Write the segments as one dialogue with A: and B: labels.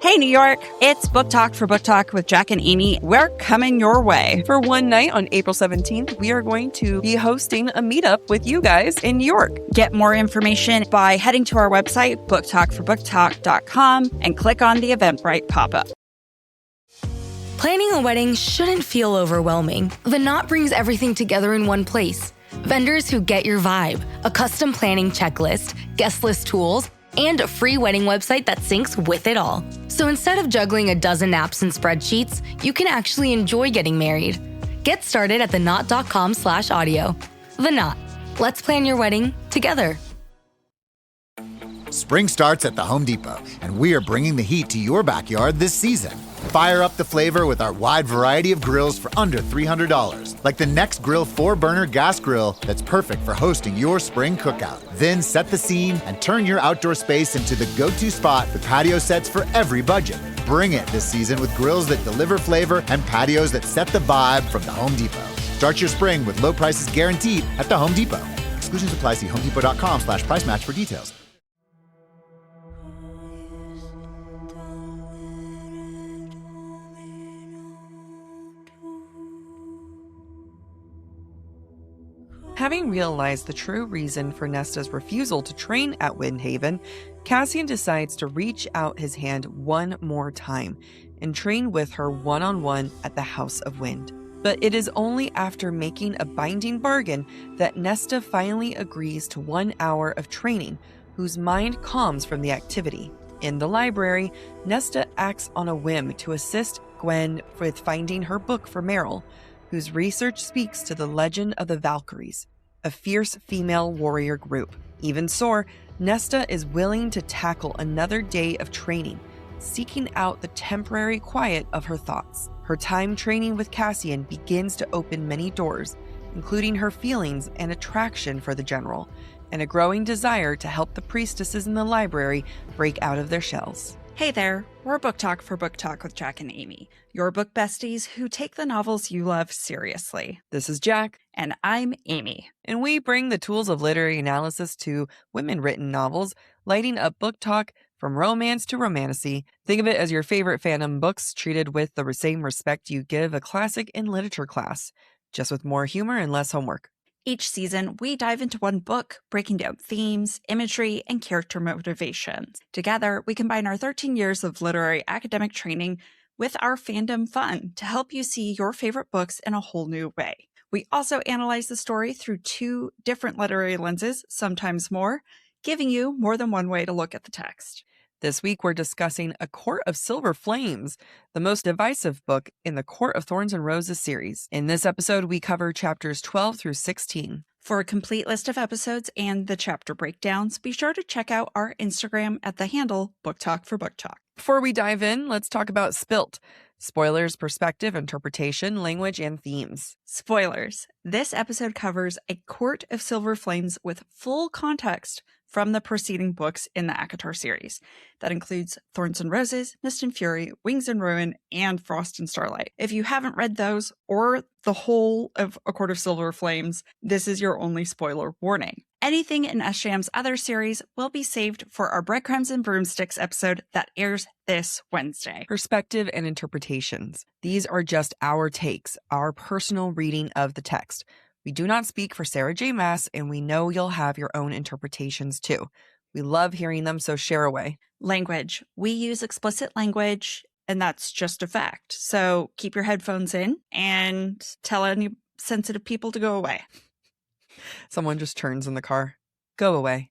A: Hey, New York. It's Book Talk for Book Talk with Jack and Amy. We're coming your way.
B: For one night on April 17th, we are going to be hosting a meetup with you guys in New York.
A: Get more information by heading to our website, booktalkforbooktalk.com, and click on the Eventbrite pop-up.
C: Planning a wedding shouldn't feel overwhelming. The Knot brings everything together in one place. Vendors who get your vibe, a custom planning checklist, guest list tools, and a free wedding website that syncs with it all. So instead of juggling a dozen apps and spreadsheets, you can actually enjoy getting married. Get started at theknot.com/audio. The Knot. Let's plan your wedding together.
D: Spring starts at the Home Depot, and we are bringing the heat to your backyard this season. Fire up the flavor with our wide variety of grills for under $300, like the Next Grill 4-burner gas grill that's perfect for hosting your spring cookout. Then set the scene and turn your outdoor space into the go-to spot with patio sets for every budget. Bring it this season with grills that deliver flavor and patios that set the vibe from the Home Depot. Start your spring with low prices guaranteed at the Home Depot. Exclusions apply. See homedepot.com/price match for details.
B: Having realized the true reason for Nesta's refusal to train at Windhaven, Cassian decides to reach out his hand one more time and train with her one-on-one at the House of Wind. But it is only after making a binding bargain that Nesta finally agrees to 1 hour of training, whose mind calms from the activity. In the library, Nesta acts on a whim to assist Gwyn with finding her book for Meryl, whose research speaks to the legend of the Valkyries, a fierce female warrior group. Even so, Nesta is willing to tackle another day of training, seeking out the temporary quiet of her thoughts. Her time training with Cassian begins to open many doors, including her feelings and attraction for the general, and a growing desire to help the priestesses in the library break out of their shells.
A: Hey there, we're Book Talk for Book Talk with Jack and Amy, your book besties who take the novels you love seriously.
B: This is Jack.
A: And I'm Amy.
B: And we bring the tools of literary analysis to women-written novels, lighting up book talk from romance to romantasy. Think of it as your favorite fandom books treated with the same respect you give a classic in literature class, just with more humor and less homework.
A: Each season, we dive into one book, breaking down themes, imagery, and character motivations. Together, we combine our 13 years of literary academic training with our fandom fun to help you see your favorite books in a whole new way. We also analyze the story through 2 different literary lenses, sometimes more, giving you more than one way to look at the text.
B: This week, we're discussing A Court of Silver Flames, the most divisive book in the Court of Thorns and Roses series. In this episode, we cover chapters 12 through 16.
A: For a complete list of episodes and the chapter breakdowns, be sure to check out our Instagram at the handle Book Talk for Book Talk.
B: Before we dive in, let's talk about Spilt. Spoilers, perspective, interpretation, language, and themes.
A: Spoilers. This episode covers A Court of Silver Flames with full context from the preceding books in the ACOTAR series. That includes Thorns and Roses, Mist and Fury, Wings and Ruin, and Frost and Starlight. If you haven't read those or the whole of A Court of Silver Flames, this is your only spoiler warning. Anything in SJM's other series will be saved for our Breadcrumbs and Broomsticks episode that airs this Wednesday.
B: Perspective and interpretations. These are just our takes, our personal reading of the text. We do not speak for Sarah J. Maas, and we know you'll have your own interpretations too. We love hearing them, so share away.
A: Language. We use explicit language, and that's just a fact. So keep your headphones in and tell any sensitive people to go away.
B: Someone just turns in the car. Go away.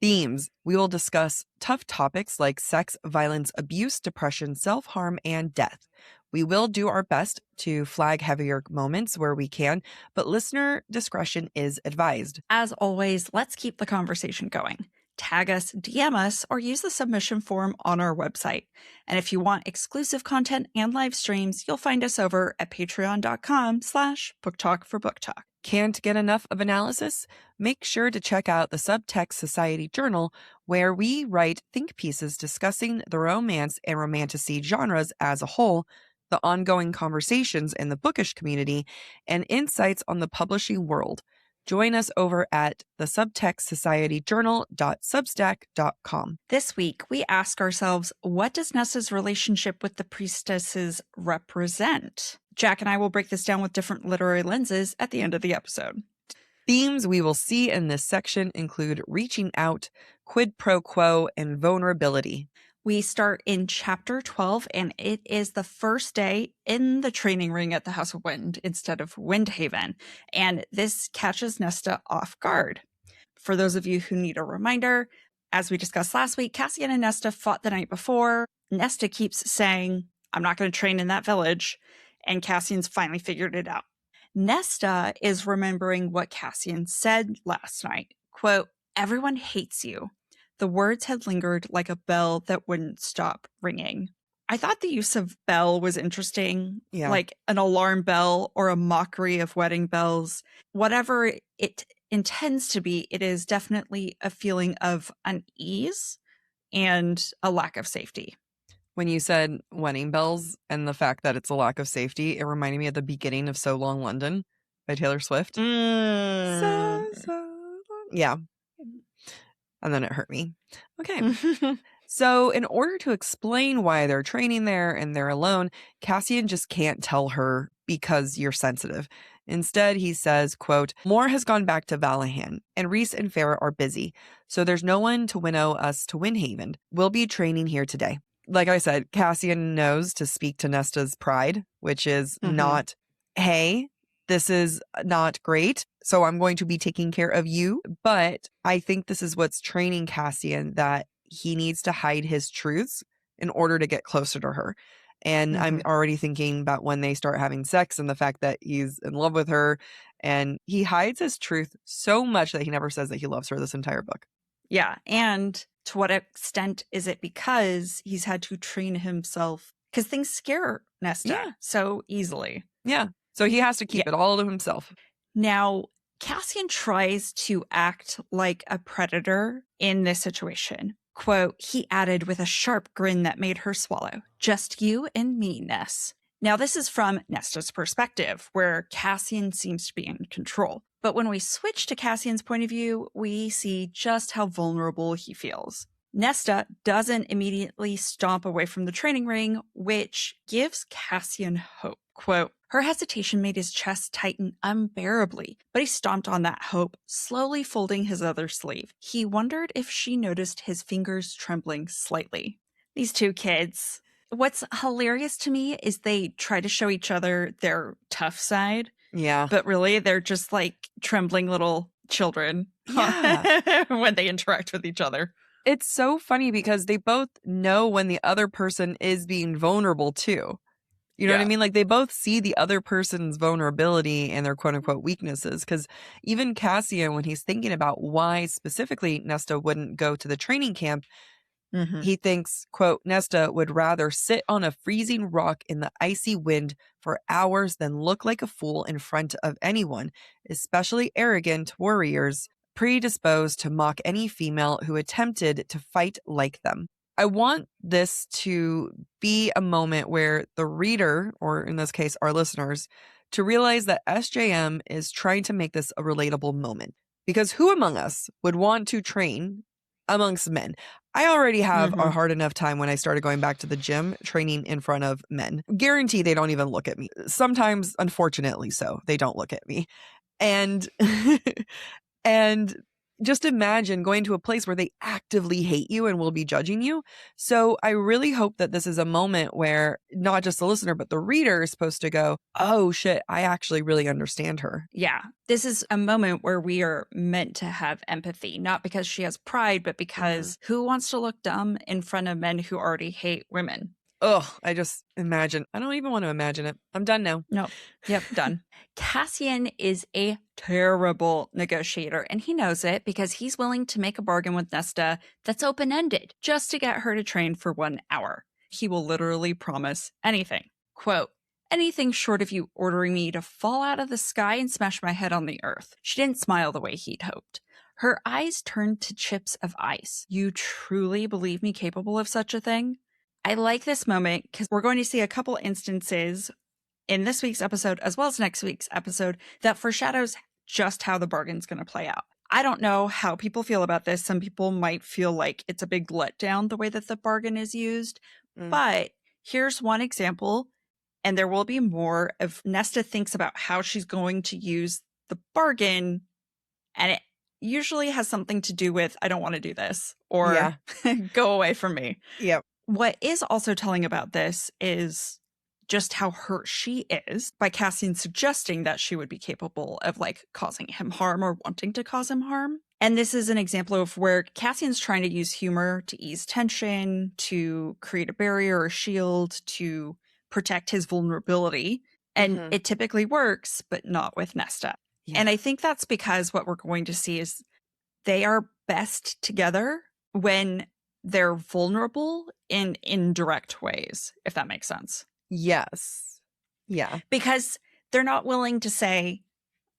B: Themes. We will discuss tough topics like sex, violence, abuse, depression, self-harm, and death. We will do our best to flag heavier moments where we can, but listener discretion is advised.
A: As always, let's keep the conversation going. Tag us, DM us, or use the submission form on our website. And if you want exclusive content and live streams, you'll find us over at patreon.com/booktalkforbooktalk.
B: Can't get enough of analysis? Make sure to check out the Subtext Society Journal, where we write think pieces discussing the romance and romantasy genres as a whole, the ongoing conversations in the bookish community, and insights on the publishing world. join us over at the subtextsocietyjournal.substack.com.
A: This week, we ask ourselves, what does Nesta's relationship with the priestesses represent? Jack and I will break this down with different literary lenses at the end of the episode.
B: Themes we will see in this section include reaching out, quid pro quo, and vulnerability.
A: We start in chapter 12, and it is the first day in the training ring at the House of Wind instead of Windhaven. And this catches Nesta off guard. For those of you who need a reminder, as we discussed last week, Cassian and Nesta fought the night before. Nesta keeps saying, I'm not going to train in that village. And Cassian's finally figured it out. Nesta is remembering what Cassian said last night. Quote, everyone hates you. The words had lingered like a bell that wouldn't stop ringing. I thought the use of bell was interesting, like an alarm bell or a mockery of wedding bells. Whatever it intends to be, it is definitely a feeling of unease and a lack of safety.
B: When you said wedding bells and the fact that it's a lack of safety, it reminded me of the beginning of So Long London by Taylor Swift. So long. Yeah. And then it hurt me. Okay. So in order to explain why they're training there and they're alone, Cassian just can't tell her because you're sensitive. Instead, he says, quote, Moore has gone back to Valahan, and Rhys and Farah are busy, so there's no one to winnow us to Windhaven. We'll be training here today. Like I said, Cassian knows to speak to Nesta's pride, which is not, hey, this is not great, so I'm going to be taking care of you. But I think this is what's training Cassian, that he needs to hide his truths in order to get closer to her. And I'm already thinking about when they start having sex and the fact that he's in love with her. And he hides his truth so much that he never says that he loves her this entire book.
A: Yeah. And to what extent is it because he's had to train himself? Because things scare Nesta so easily.
B: Yeah. So he has to keep it all to himself.
A: Now, Cassian tries to act like a predator in this situation. Quote, he added with a sharp grin that made her swallow. Just you and me, Ness. Now, this is from Nesta's perspective, where Cassian seems to be in control. But when we switch to Cassian's point of view, we see just how vulnerable he feels. Nesta doesn't immediately stomp away from the training ring, which gives Cassian hope. Quote, her hesitation made his chest tighten unbearably, but he stomped on that hope, slowly folding his other sleeve. He wondered if she noticed his fingers trembling slightly. These two kids. What's hilarious to me is they try to show each other their tough side.
B: Yeah.
A: But really, they're just like trembling little children when they interact with each other.
B: It's so funny because they both know when the other person is being vulnerable too. You know what I mean? Like they both see the other person's vulnerability and their quote unquote weaknesses. Because even Cassian, when he's thinking about why specifically Nesta wouldn't go to the training camp, he thinks, quote, Nesta would rather sit on a freezing rock in the icy wind for hours than look like a fool in front of anyone, especially arrogant warriors predisposed to mock any female who attempted to fight like them. I want this to be a moment where the reader, or in this case, our listeners, to realize that SJM is trying to make this a relatable moment. Because who among us would want to train amongst men? I already have a hard enough time when I started going back to the gym training in front of men. Guarantee they don't even look at me. Sometimes, unfortunately so, they don't look at me. And and just imagine going to a place where they actively hate you and will be judging you. So I really hope that this is a moment where not just the listener, but the reader is supposed to go, oh shit, I actually really understand her.
A: Yeah. This is a moment where we are meant to have empathy, not because she has pride, but because who wants to look dumb in front of men who already hate women?
B: Ugh, I just imagine. I don't even want to imagine it. I'm done now.
A: No. Yep, done. Cassian is a terrible negotiator, and he knows it because he's willing to make a bargain with Nesta that's open-ended just to get her to train for 1 hour. He will literally promise anything. Quote, anything short of you ordering me to fall out of the sky and smash my head on the earth. She didn't smile the way he'd hoped. Her eyes turned to chips of ice. You truly believe me capable of such a thing? I like this moment because we're going to see a couple instances in this week's episode as well as next week's episode that foreshadows just how the bargain's going to play out. I don't know how people feel about this. Some people might feel like it's a big letdown the way that the bargain is used. But here's one example, and there will be more, of Nesta thinks about how she's going to use the bargain, and it usually has something to do with, I don't want to do this, or go away from me.
B: Yep.
A: What is also telling about this is just how hurt she is by Cassian suggesting that she would be capable of like causing him harm or wanting to cause him harm. And this is an example of where Cassian's trying to use humor to ease tension, to create a barrier or shield, to protect his vulnerability. And it typically works, but not with Nesta. Yeah. And I think that's because what we're going to see is they are best together when they're vulnerable in indirect ways, if that makes sense.
B: Yes. Yeah.
A: Because they're not willing to say,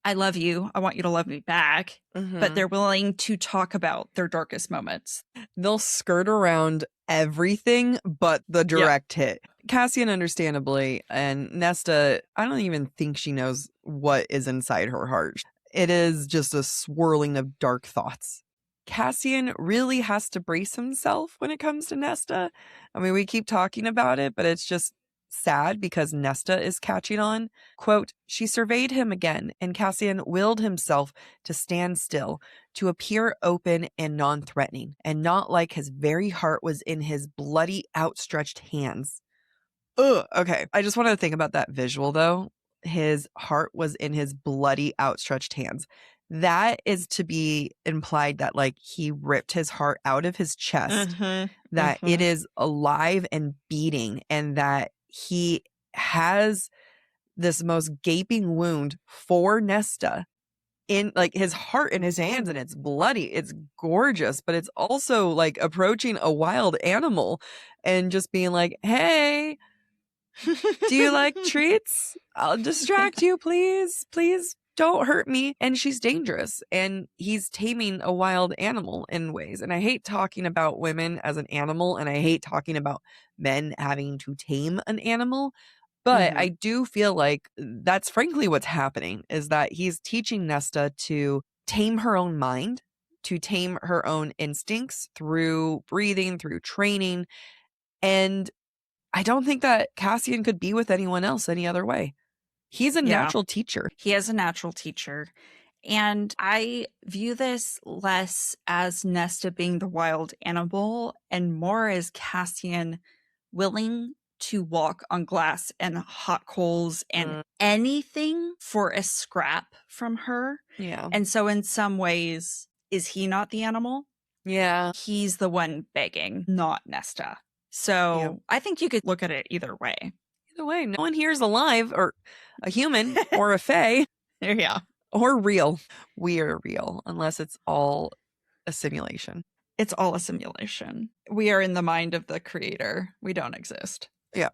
A: I love you, I want you to love me back, but they're willing to talk about their darkest moments.
B: They'll skirt around everything but the direct hit. Cassian, understandably, and Nesta, I don't even think she knows what is inside her heart. It is just a swirling of dark thoughts. Cassian really has to brace himself when it comes to Nesta. I mean, we keep talking about it, but it's just sad because Nesta is catching on. Quote, she surveyed him again, and Cassian willed himself to stand still, to appear open and non-threatening, and not like his very heart was in his bloody outstretched hands. Ugh, okay. I just want to think about that visual, though. His heart was in his bloody outstretched hands. That is to be implied that like he ripped his heart out of his chest, that it is alive and beating, and that he has this most gaping wound for Nesta in like his heart in his hands, and it's bloody. It's gorgeous, but it's also like approaching a wild animal and just being like, hey, do you like treats? I'll distract you, please. Please don't hurt me. And she's dangerous, and he's taming a wild animal in ways. And I hate talking about women as an animal, and I hate talking about men having to tame an animal. But I do feel like that's frankly what's happening, is that he's teaching Nesta to tame her own mind, to tame her own instincts through breathing, through training. And I don't think that Cassian could be with anyone else any other way. He's a natural teacher.
A: He is a natural teacher. And I view this less as Nesta being the wild animal and more as Cassian willing to walk on glass and hot coals and anything for a scrap from her.
B: Yeah.
A: And so in some ways, is he not the animal?
B: Yeah.
A: He's the one begging, not Nesta. So I think you could look at it either way.
B: Either way, no one here is alive or a human or a fae.
A: Yeah.
B: Or real. We are real, unless it's all a simulation.
A: It's all a simulation. We are in the mind of the creator. We don't exist.
B: Yeah.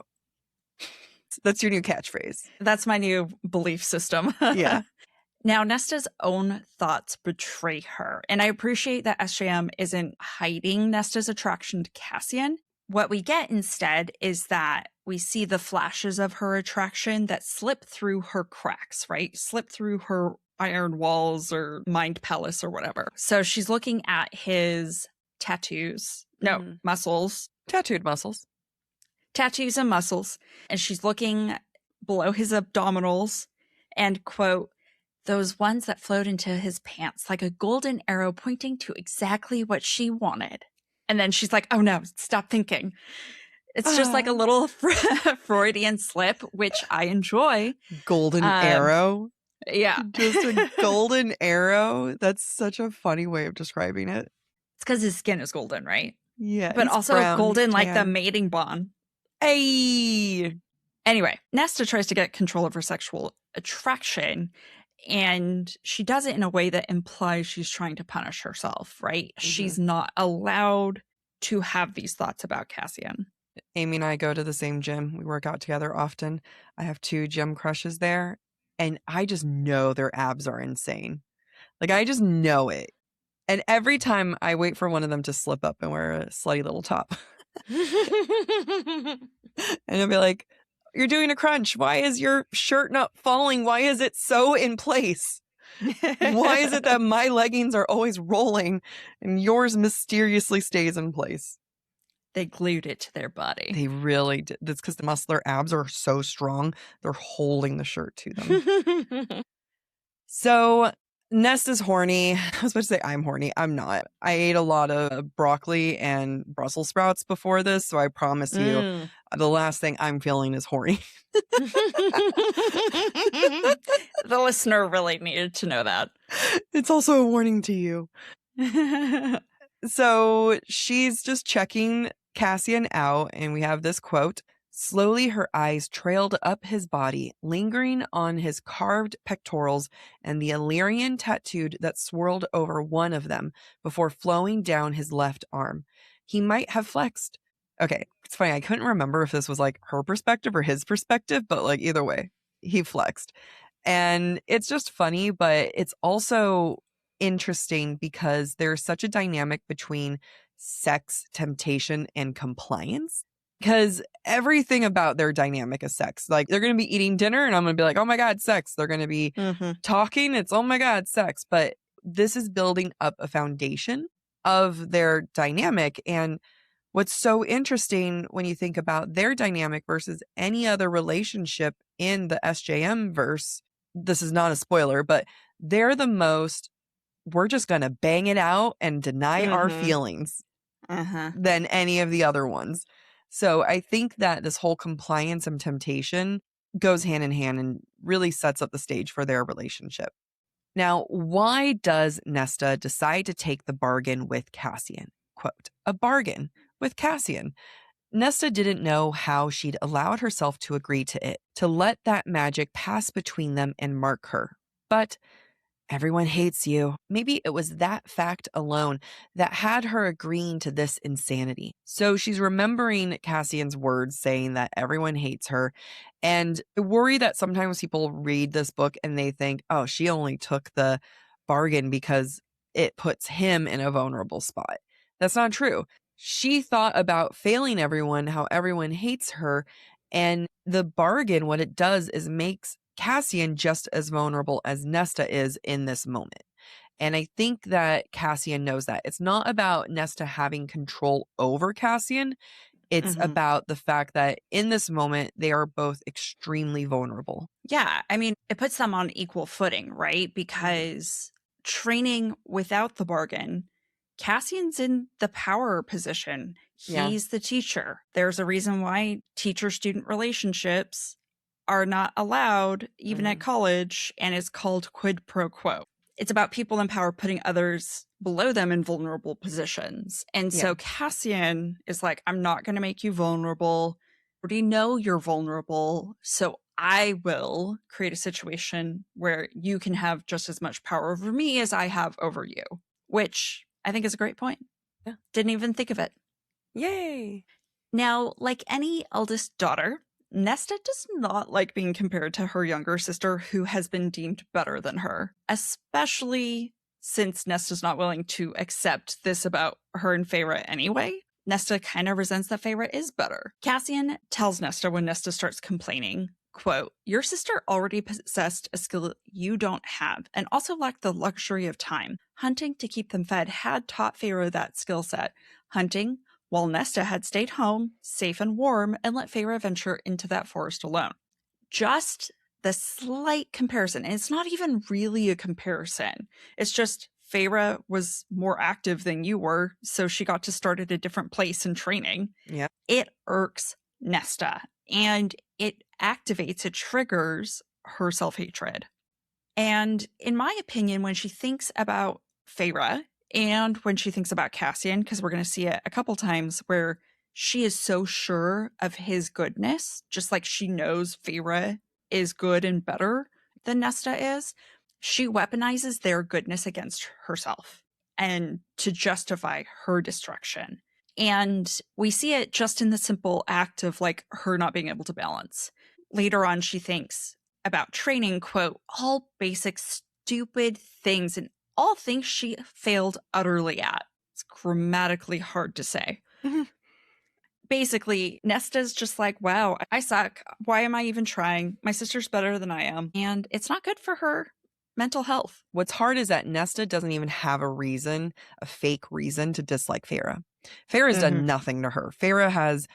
B: That's your new catchphrase.
A: That's my new belief system.
B: Yeah.
A: Now, Nesta's own thoughts betray her. And I appreciate that SJM isn't hiding Nesta's attraction to Cassian. What we get instead is that we see the flashes of her attraction that slip through her cracks, right? Slip through her iron walls or mind palace or whatever. So she's looking at his tattoos. No, muscles.
B: Tattooed muscles.
A: Tattoos and muscles. And she's looking below his abdominals and, quote, those ones that flowed into his pants like a golden arrow pointing to exactly what she wanted. And then she's like, oh no, stop thinking. It's just like a little Freudian slip, which I enjoy.
B: Golden arrow?
A: Yeah.
B: Just a golden arrow? That's such a funny way of describing it.
A: It's because his skin is golden, right?
B: Yeah.
A: But also brown, golden like the mating bond.
B: Hey!
A: Anyway, Nesta tries to get control of her sexual attraction, and she does it in a way that implies she's trying to punish herself, right? She's not allowed to have these thoughts about Cassian.
B: Amy and I go to the same gym. We work out together often. I have 2 gym crushes there, and I just know their abs are insane. Like, I just know it. And every time I wait for one of them to slip up and wear a slutty little top. And I'll be like, you're doing a crunch. Why is your shirt not falling? Why is it so in place? Why is it that my leggings are always rolling and yours mysteriously stays in place?
A: They glued it to their body.
B: They really did. That's because the muscular abs are so strong. They're holding the shirt to them. So Nesta's horny. I was about to say I'm horny. I'm not. I ate a lot of broccoli and Brussels sprouts before this, so I promise you the last thing I'm feeling is horny.
A: The listener really needed to know that.
B: It's also a warning to you. So she's just checking Cassian out, and we have this quote. Slowly, her eyes trailed up his body, lingering on his carved pectorals and the Illyrian tattooed that swirled over one of them before flowing down his left arm. He might have flexed. Okay, it's funny. I couldn't remember if this was like her perspective or his perspective, but like either way, he flexed. And it's just funny, but it's also interesting because there's such a dynamic between sex, temptation, and compliance. Because everything about their dynamic is sex. Like, they're going to be eating dinner and I'm going to be like, oh my God, sex. They're going to be talking. It's, oh my God, sex. But this is building up a foundation of their dynamic. And what's so interesting when you think about their dynamic versus any other relationship in the SJM verse, this is not a spoiler, but they're the most, we're just going to bang it out and deny our feelings than any of the other ones. So I think that this whole compliance and temptation goes hand in hand and really sets up the stage for their relationship. Now, why does Nesta decide to take the bargain with Cassian? Quote, a bargain with Cassian. Nesta didn't know how she'd allowed herself to agree to it, to let that magic pass between them and mark her. But everyone hates you. Maybe it was that fact alone that had her agreeing to this insanity. So she's remembering Cassian's words saying that everyone hates her. And I worry that sometimes people read this book and they think, oh, she only took the bargain because it puts him in a vulnerable spot. That's not true. She thought about failing everyone, how everyone hates her. And the bargain, what it does is makes Cassian just as vulnerable as Nesta is in this moment. And I think that Cassian knows that. It's not about Nesta having control over Cassian. It's about the fact that in this moment, they are both extremely vulnerable.
A: Yeah. I mean, it puts them on equal footing, right? Because training without the bargain, Cassian's in the power position. He's the teacher. There's a reason why teacher-student relationships are not allowed even at college, and it's called quid pro quo. It's about people in power putting others below them in vulnerable positions. And so Cassian is like, I'm not going to make you vulnerable. I already know you're vulnerable, so I will create a situation where you can have just as much power over me as I have over you, which I think is a great point.
B: Yeah.
A: Didn't even think of it.
B: Yay.
A: Now, like any eldest daughter, Nesta does not like being compared to her younger sister who has been deemed better than her, especially since Nesta's not willing to accept this about her and Feyre anyway. Nesta kind of resents that Feyre is better. Cassian tells Nesta when Nesta starts complaining, quote, your sister already possessed a skill you don't have and also lacked the luxury of time. Hunting to keep them fed had taught Feyre that skill set. Hunting, while Nesta had stayed home, safe and warm, and let Feyre venture into that forest alone. Just the slight comparison, and it's not even really a comparison. It's just Feyre was more active than you were, so she got to start at a different place in training.
B: Yeah.
A: It irks Nesta, and it activates, it triggers her self-hatred. And in my opinion, when she thinks about Feyre, and when she thinks about Cassian, because we're going to see it a couple times where she is so sure of his goodness, just like she knows Feyre is good and better than Nesta is, she weaponizes their goodness against herself and to justify her destruction. And we see it just in the simple act of like her not being able to balance. Later on, she thinks about training, quote, all basic stupid things and all things she failed utterly at. It's grammatically hard to say. Basically, Nesta's just like, wow, I suck. Why am I even trying? My sister's better than I am. And it's not good for her. mental health.
B: What's hard is that Nesta doesn't even have a fake reason to dislike Feyre. Feyre's done nothing to her. Feyre has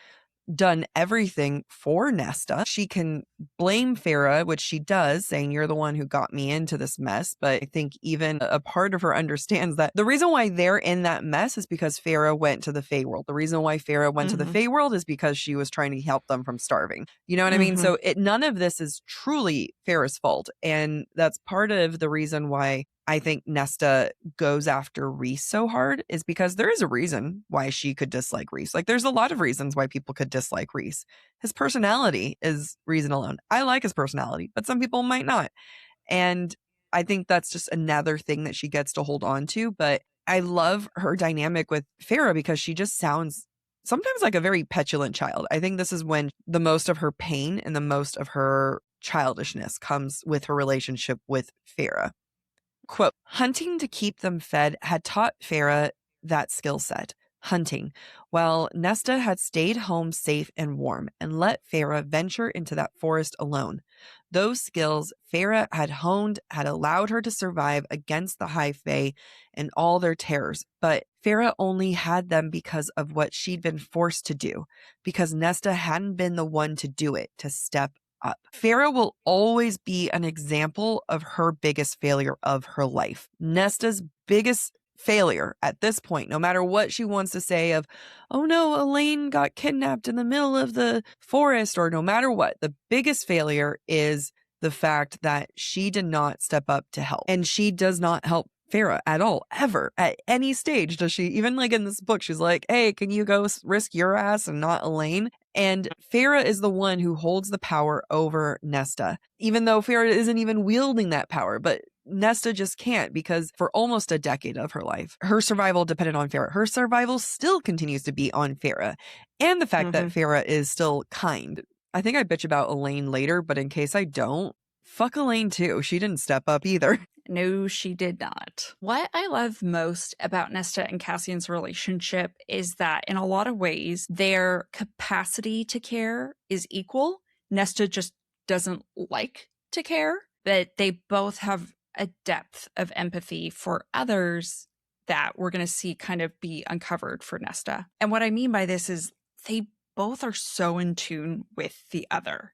B: done everything for Nesta. She can blame Feyre, which she does, saying, you're the one who got me into this mess. But I think even a part of her understands that the reason why they're in that mess is because Feyre went to the Feyworld. The reason why Feyre went to the Feyworld is because she was trying to help them from starving. You know what I mean? So none of this is truly Feyre's fault. And that's part of the reason why I think Nesta goes after Rhys so hard, is because there is a reason why she could dislike Rhys. Like, there's a lot of reasons why people could dislike Rhys. His personality is reason alone. I like his personality, but some people might not. And I think that's just another thing that she gets to hold on to. But I love her dynamic with Feyre because she just sounds sometimes like a very petulant child. I think this is when the most of her pain and the most of her childishness comes with her relationship with Feyre. Quote, hunting to keep them fed had taught Feyre that skill set, hunting, while Nesta had stayed home safe and warm and let Feyre venture into that forest alone. Those skills Feyre had honed had allowed her to survive against the High Fae and all their terrors, but Feyre only had them because of what she'd been forced to do, because Nesta hadn't been the one to do it, to step up. Feyre will always be an example of her biggest failure of her life. Nesta's biggest failure at this point, no matter what she wants to say of, oh no, Elaine got kidnapped in the middle of the forest, or no matter what, the biggest failure is the fact that she did not step up to help. And she does not help Feyre at all, ever, at any stage does she. Even like in this book, she's like, hey, can you go risk your ass and not Elaine? And Feyre is the one who holds the power over Nesta, even though Feyre isn't even wielding that power. But Nesta just can't, because for almost a decade of her life, her survival depended on Feyre. Her survival still continues to be on Feyre. And the fact that Feyre is still kind. I think I bitch about Elaine later, but in case I don't, fuck Elaine too. She didn't step up either.
A: No, she did not. What I love most about Nesta and Cassian's relationship is that in a lot of ways, their capacity to care is equal. Nesta just doesn't like to care, but they both have a depth of empathy for others that we're going to see kind of be uncovered for Nesta. And what I mean by this is they both are so in tune with the other.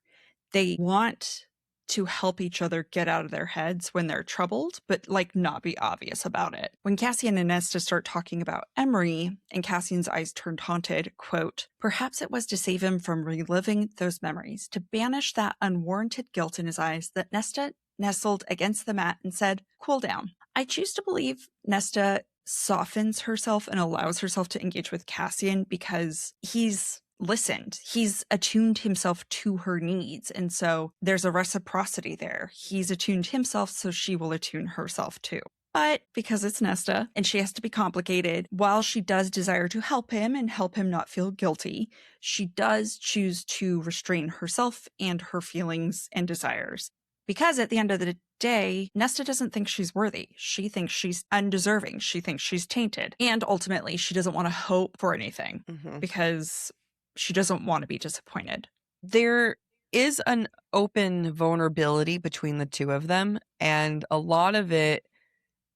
A: They want to help each other get out of their heads when they're troubled, but like not be obvious about it. When Cassian and Nesta start talking about Emery and Cassian's eyes turned haunted, quote, perhaps it was to save him from reliving those memories, to banish that unwarranted guilt in his eyes, that Nesta nestled against the mat and said, cool down. I choose to believe Nesta softens herself and allows herself to engage with Cassian because he's listened. He's attuned himself to her needs. And so there's a reciprocity there. He's attuned himself, so she will attune herself too. But because it's Nesta and she has to be complicated, while she does desire to help him and help him not feel guilty, she does choose to restrain herself and her feelings and desires. Because at the end of the day, Nesta doesn't think she's worthy. She thinks she's undeserving. She thinks she's tainted. And ultimately, she doesn't want to hope for anything because she doesn't want to be disappointed.
B: There is an open vulnerability between the two of them. And a lot of it,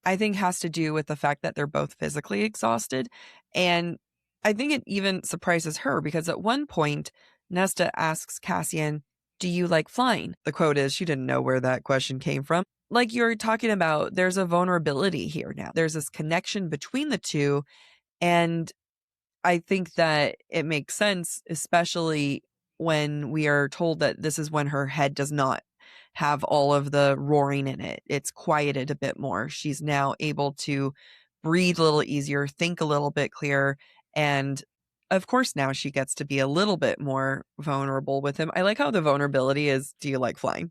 B: I think, has to do with the fact that they're both physically exhausted. And I think it even surprises her because at one point, Nesta asks Cassian, do you like flying? The quote is, she didn't know where that question came from. Like you're talking about, there's a vulnerability here now. There's this connection between the two. And I think that it makes sense, especially when we are told that this is when her head does not have all of the roaring in it. It's quieted a bit more. She's now able to breathe a little easier, think a little bit clearer. And of course, now she gets to be a little bit more vulnerable with him. I like how the vulnerability is, do you like flying?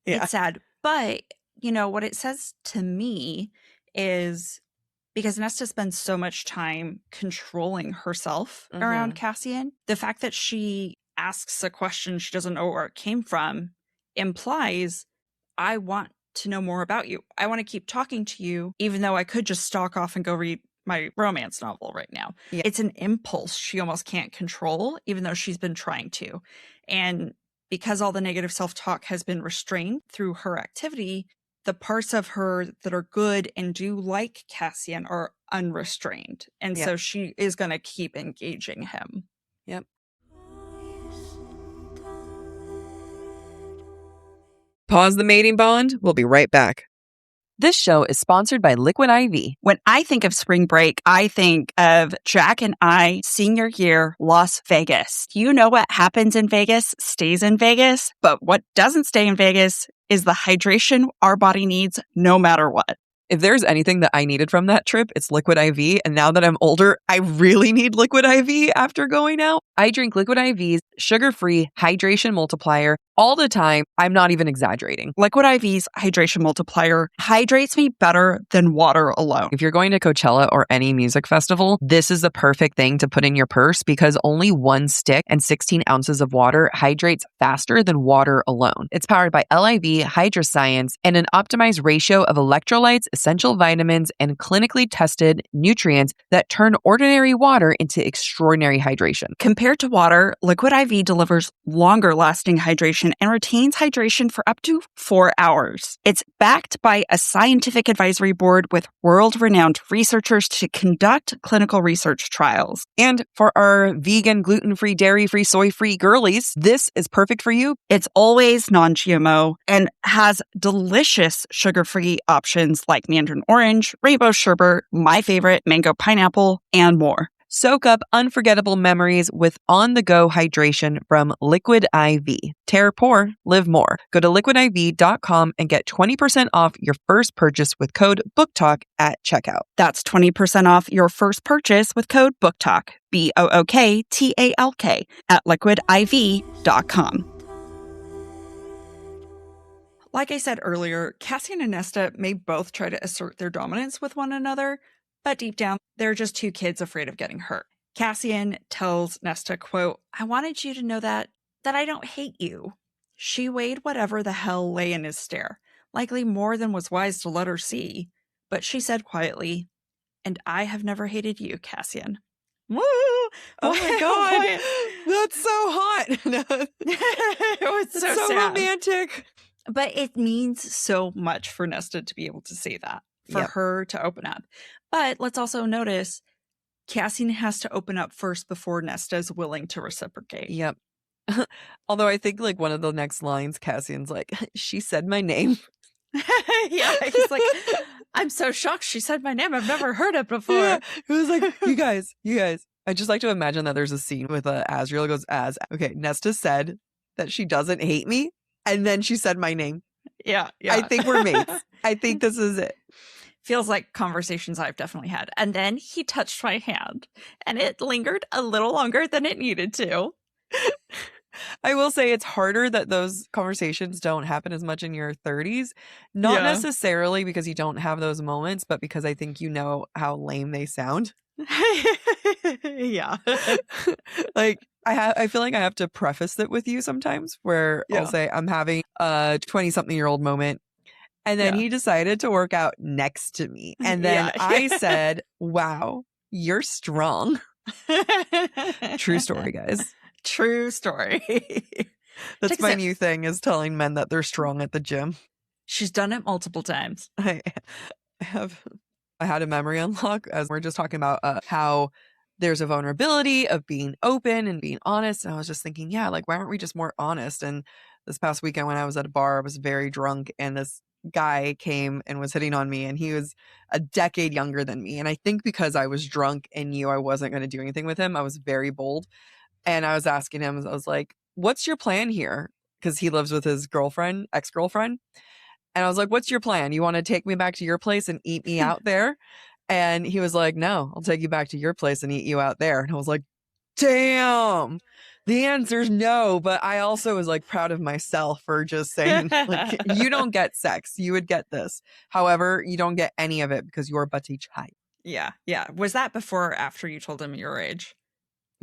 A: Yeah. It's sad. But, you know, what it says to me is, because Nesta spends so much time controlling herself around Cassian, the fact that she asks a question she doesn't know where it came from implies, I want to know more about you. I want to keep talking to you, even though I could just stalk off and go read my romance novel right now. Yeah. It's an impulse she almost can't control, even though she's been trying to. And because all the negative self-talk has been restrained through her activity, the parts of her that are good and do like Cassian are unrestrained. And so she is going to keep engaging him.
B: Yep. Pause the mating bond. We'll be right back. This show is sponsored by Liquid IV.
A: When I think of spring break, I think of Jack and I senior year Las Vegas. You know what happens in Vegas stays in Vegas, but what doesn't stay in Vegas is the hydration our body needs no matter what.
B: If there's anything that I needed from that trip, it's Liquid IV. And now that I'm older, I really need Liquid IV after going out. I drink Liquid IV's sugar-free hydration multiplier all the time. I'm not even exaggerating.
A: Liquid IV's hydration multiplier hydrates me better than water alone.
B: If you're going to Coachella or any music festival, this is the perfect thing to put in your purse because only one stick and 16 ounces of water hydrates faster than water alone. It's powered by LIV, Hydroscience, and an optimized ratio of electrolytes, essential vitamins, and clinically tested nutrients that turn ordinary water into extraordinary hydration.
A: Compared to water, Liquid IV delivers longer lasting hydration and retains hydration for up to 4 hours. It's backed by a scientific advisory board with world-renowned researchers to conduct clinical research trials.
B: And for our vegan, gluten-free, dairy-free, soy-free girlies, this is perfect for you.
A: It's always non-GMO and has delicious sugar-free options like mandarin orange, rainbow sherbet, my favorite, mango pineapple, and more.
B: Soak up unforgettable memories with on-the-go hydration from Liquid IV. Tear pour, live more. Go to liquidiv.com and get 20% off your first purchase with code BOOKTALK at checkout.
A: That's 20% off your first purchase with code BOOKTALK, BOOKTALK, at liquidiv.com. Like I said earlier, Cassian and Nesta may both try to assert their dominance with one another, but deep down, they're just two kids afraid of getting hurt. Cassian tells Nesta, quote, "I wanted you to know that I don't hate you." She weighed whatever the hell lay in his stare, likely more than was wise to let her see. But she said quietly, "And I have never hated you, Cassian." Woo!
B: Oh my God. That's so hot.
A: It was so sad.
B: Romantic.
A: But it means so much for Nesta to be able to say that, for her to open up. But let's also notice Cassian has to open up first before Nesta's willing to reciprocate.
B: Yep. Although I think like one of the next lines, Cassian's like, "She said my name."
A: Yeah, he's like, "I'm so shocked she said my name. I've never heard it before."
B: Yeah. It was like, you guys. I just like to imagine that there's a scene with Azriel goes, okay, Nesta said that she doesn't hate me. And then she said my name.
A: Yeah.
B: I think we're mates. I think this is it.
A: Feels like conversations I've definitely had. And then he touched my hand, and it lingered a little longer than it needed to.
B: I will say it's harder that those conversations don't happen as much in your 30s. Not necessarily because you don't have those moments, but because I think you know how lame they sound.
A: Yeah.
B: Like I feel like I have to preface it with you sometimes where I'll say I'm having a 20-something-year-old moment. And then he decided to work out next to me. And then I said, "Wow, you're strong." True story, guys.
A: True story.
B: That's my new thing, is telling men that they're strong at the gym.
A: She's done it multiple times.
B: I had a memory unlock as we're just talking about how there's a vulnerability of being open and being honest. And I was just thinking, like, why aren't we just more honest? And this past weekend when I was at a bar, I was very drunk, and this guy came and was hitting on me, and he was a decade younger than me. And I think because I was drunk and knew I wasn't going to do anything with him, I was very bold. And I was asking him, I was like, "What's your plan here?" Because he lives with his ex-girlfriend. And I was like, "What's your plan? You want to take me back to your place and eat me out there?" And he was like, "No, I'll take you back to your place and eat you out there." And I was like, damn. The answer's no, but I also was like proud of myself for just saying, like, you don't get sex. You would get this. However, you don't get any of it because you're but a child.
A: Yeah. Was that before or after you told him your age?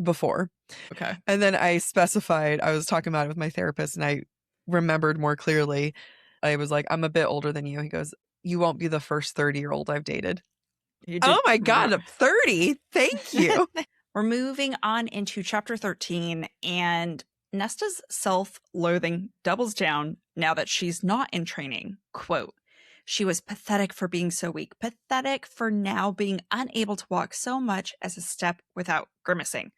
B: Before.
A: Okay.
B: And then I specified, I was talking about it with my therapist, and I remembered more clearly. I was like, "I'm a bit older than you." He goes, "You won't be the first 30-year-old I've dated." Oh my God, I'm 30. Thank you.
A: We're moving on into chapter 13, and Nesta's self-loathing doubles down now that she's not in training. Quote, She was pathetic for being so weak, pathetic for now being unable to walk so much as a step without grimacing.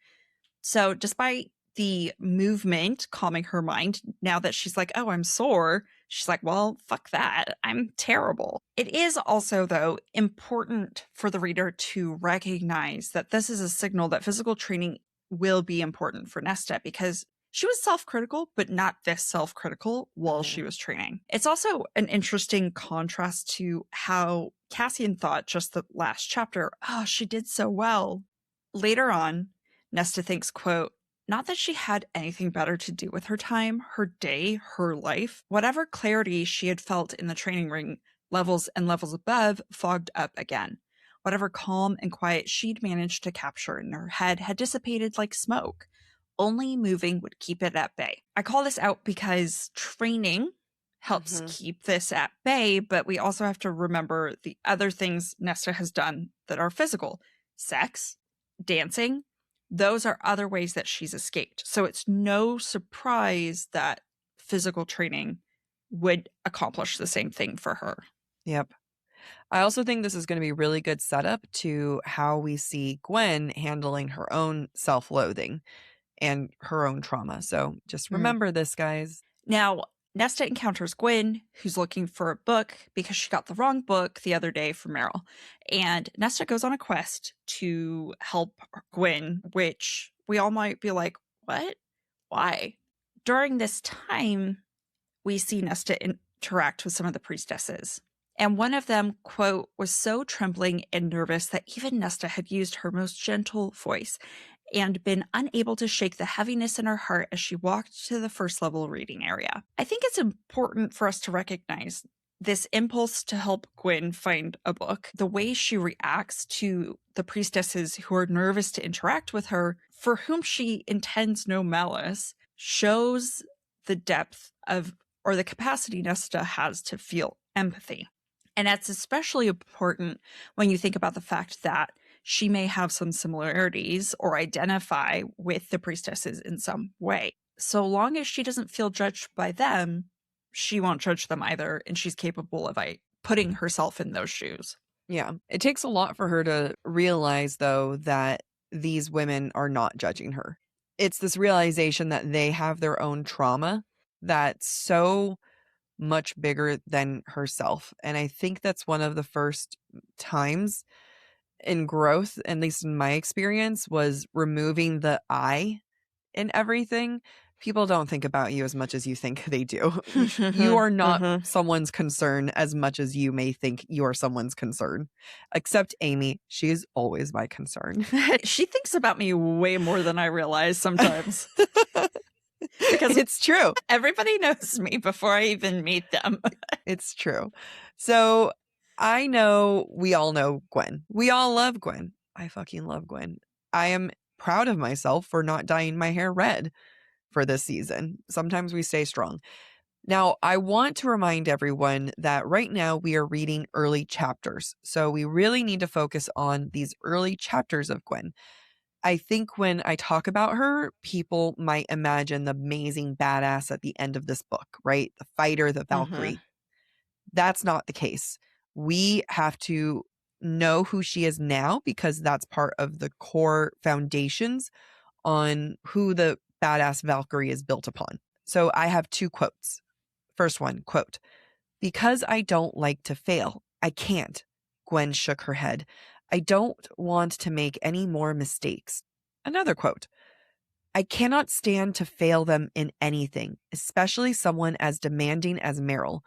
A: So despite the movement calming her mind, now that she's like, oh, I'm sore, she's like, well, fuck that. I'm terrible. It is also, though, important for the reader to recognize that this is a signal that physical training will be important for Nesta, because she was self-critical, but not this self-critical while she was training. It's also an interesting contrast to how Cassian thought just the last chapter, oh, she did so well. Later on, Nesta thinks, quote, not that she had anything better to do with her time, her day, her life. Whatever clarity she had felt in the training ring, levels and levels above, fogged up again. Whatever calm and quiet she'd managed to capture in her head had dissipated like smoke. Only moving would keep it at bay. I call this out because training helps keep this at bay, but we also have to remember the other things Nesta has done that are physical. Sex, dancing, those are other ways that she's escaped. So it's no surprise that physical training would accomplish the same thing for her.
B: Yep. I also think this is going to be really good setup to how we see Gwyn handling her own self-loathing and her own trauma. So just remember this, guys.
A: Now, Nesta encounters Gwyn, who's looking for a book because she got the wrong book the other day from Meryl. And Nesta goes on a quest to help Gwyn, which we all might be like, what? Why? During this time, we see Nesta interact with some of the priestesses. And one of them, quote, was so trembling and nervous that even Nesta had used her most gentle voice and been unable to shake the heaviness in her heart as she walked to the first level reading area. I think it's important for us to recognize this impulse to help Gwyn find a book. The way she reacts to the priestesses who are nervous to interact with her, for whom she intends no malice, shows the depth of, or the capacity Nesta has to feel empathy. And that's especially important when you think about the fact that she may have some similarities or identify with the priestesses in some way. So long as she doesn't feel judged by them, she won't judge them either, and she's capable of putting herself in those shoes.
B: Yeah. It takes a lot for her to realize, though, that these women are not judging her. It's this realization that they have their own trauma that's so much bigger than herself. And I think that's one of the first times in growth, at least in my experience, was removing the I in everything. People don't think about you as much as you think they do. You are not someone's concern as much as you may think you are someone's concern. Except Amy, she is always my concern.
A: She thinks about me way more than I realize sometimes. Because
B: it's true.
A: Everybody knows me before I even meet them.
B: It's true. So I know we all know Gwyn. We all love Gwyn. I fucking love Gwyn. I am proud of myself for not dyeing my hair red for this season. Sometimes we stay strong. Now, I want to remind everyone that right now we are reading early chapters. So we really need to focus on these early chapters of Gwyn. I think when I talk about her, people might imagine the amazing badass at the end of this book, right? The fighter, the Valkyrie. That's not the case. We have to know who she is now because that's part of the core foundations on who the badass Valkyrie is built upon. So I have two quotes. First one, quote, "Because I don't like to fail. I can't." Gwyn shook her head. "I don't want to make any more mistakes." Another quote, "I cannot stand to fail them in anything, especially someone as demanding as Meryl,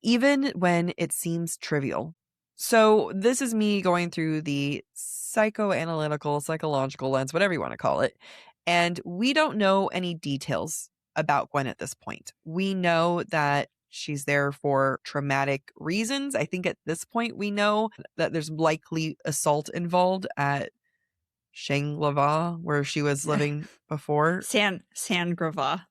B: even when it seems trivial." So this is me going through the psychoanalytical, psychological lens, whatever you want to call it. And we don't know any details about Gwyn at this point. We know that she's there for traumatic reasons. I think at this point we know that there's likely assault involved at Shangri-La, where she was living before.
A: Sangrava.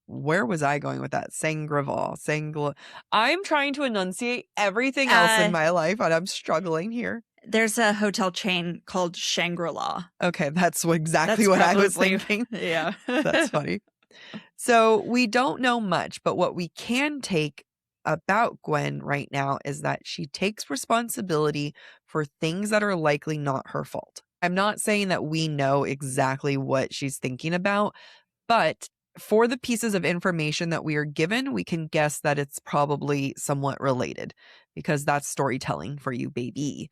B: Where was I going with that? Sangla. I'm trying to enunciate everything else in my life, and I'm struggling here.
A: There's a hotel chain called Shangri-La.
B: Okay, that's exactly what I was thinking.
A: Yeah.
B: That's funny. So we don't know much, but what we can take about Gwyn right now is that she takes responsibility for things that are likely not her fault. I'm not saying that we know exactly what she's thinking about, but for the pieces of information that we are given, we can guess that it's probably somewhat related because that's storytelling for you, baby.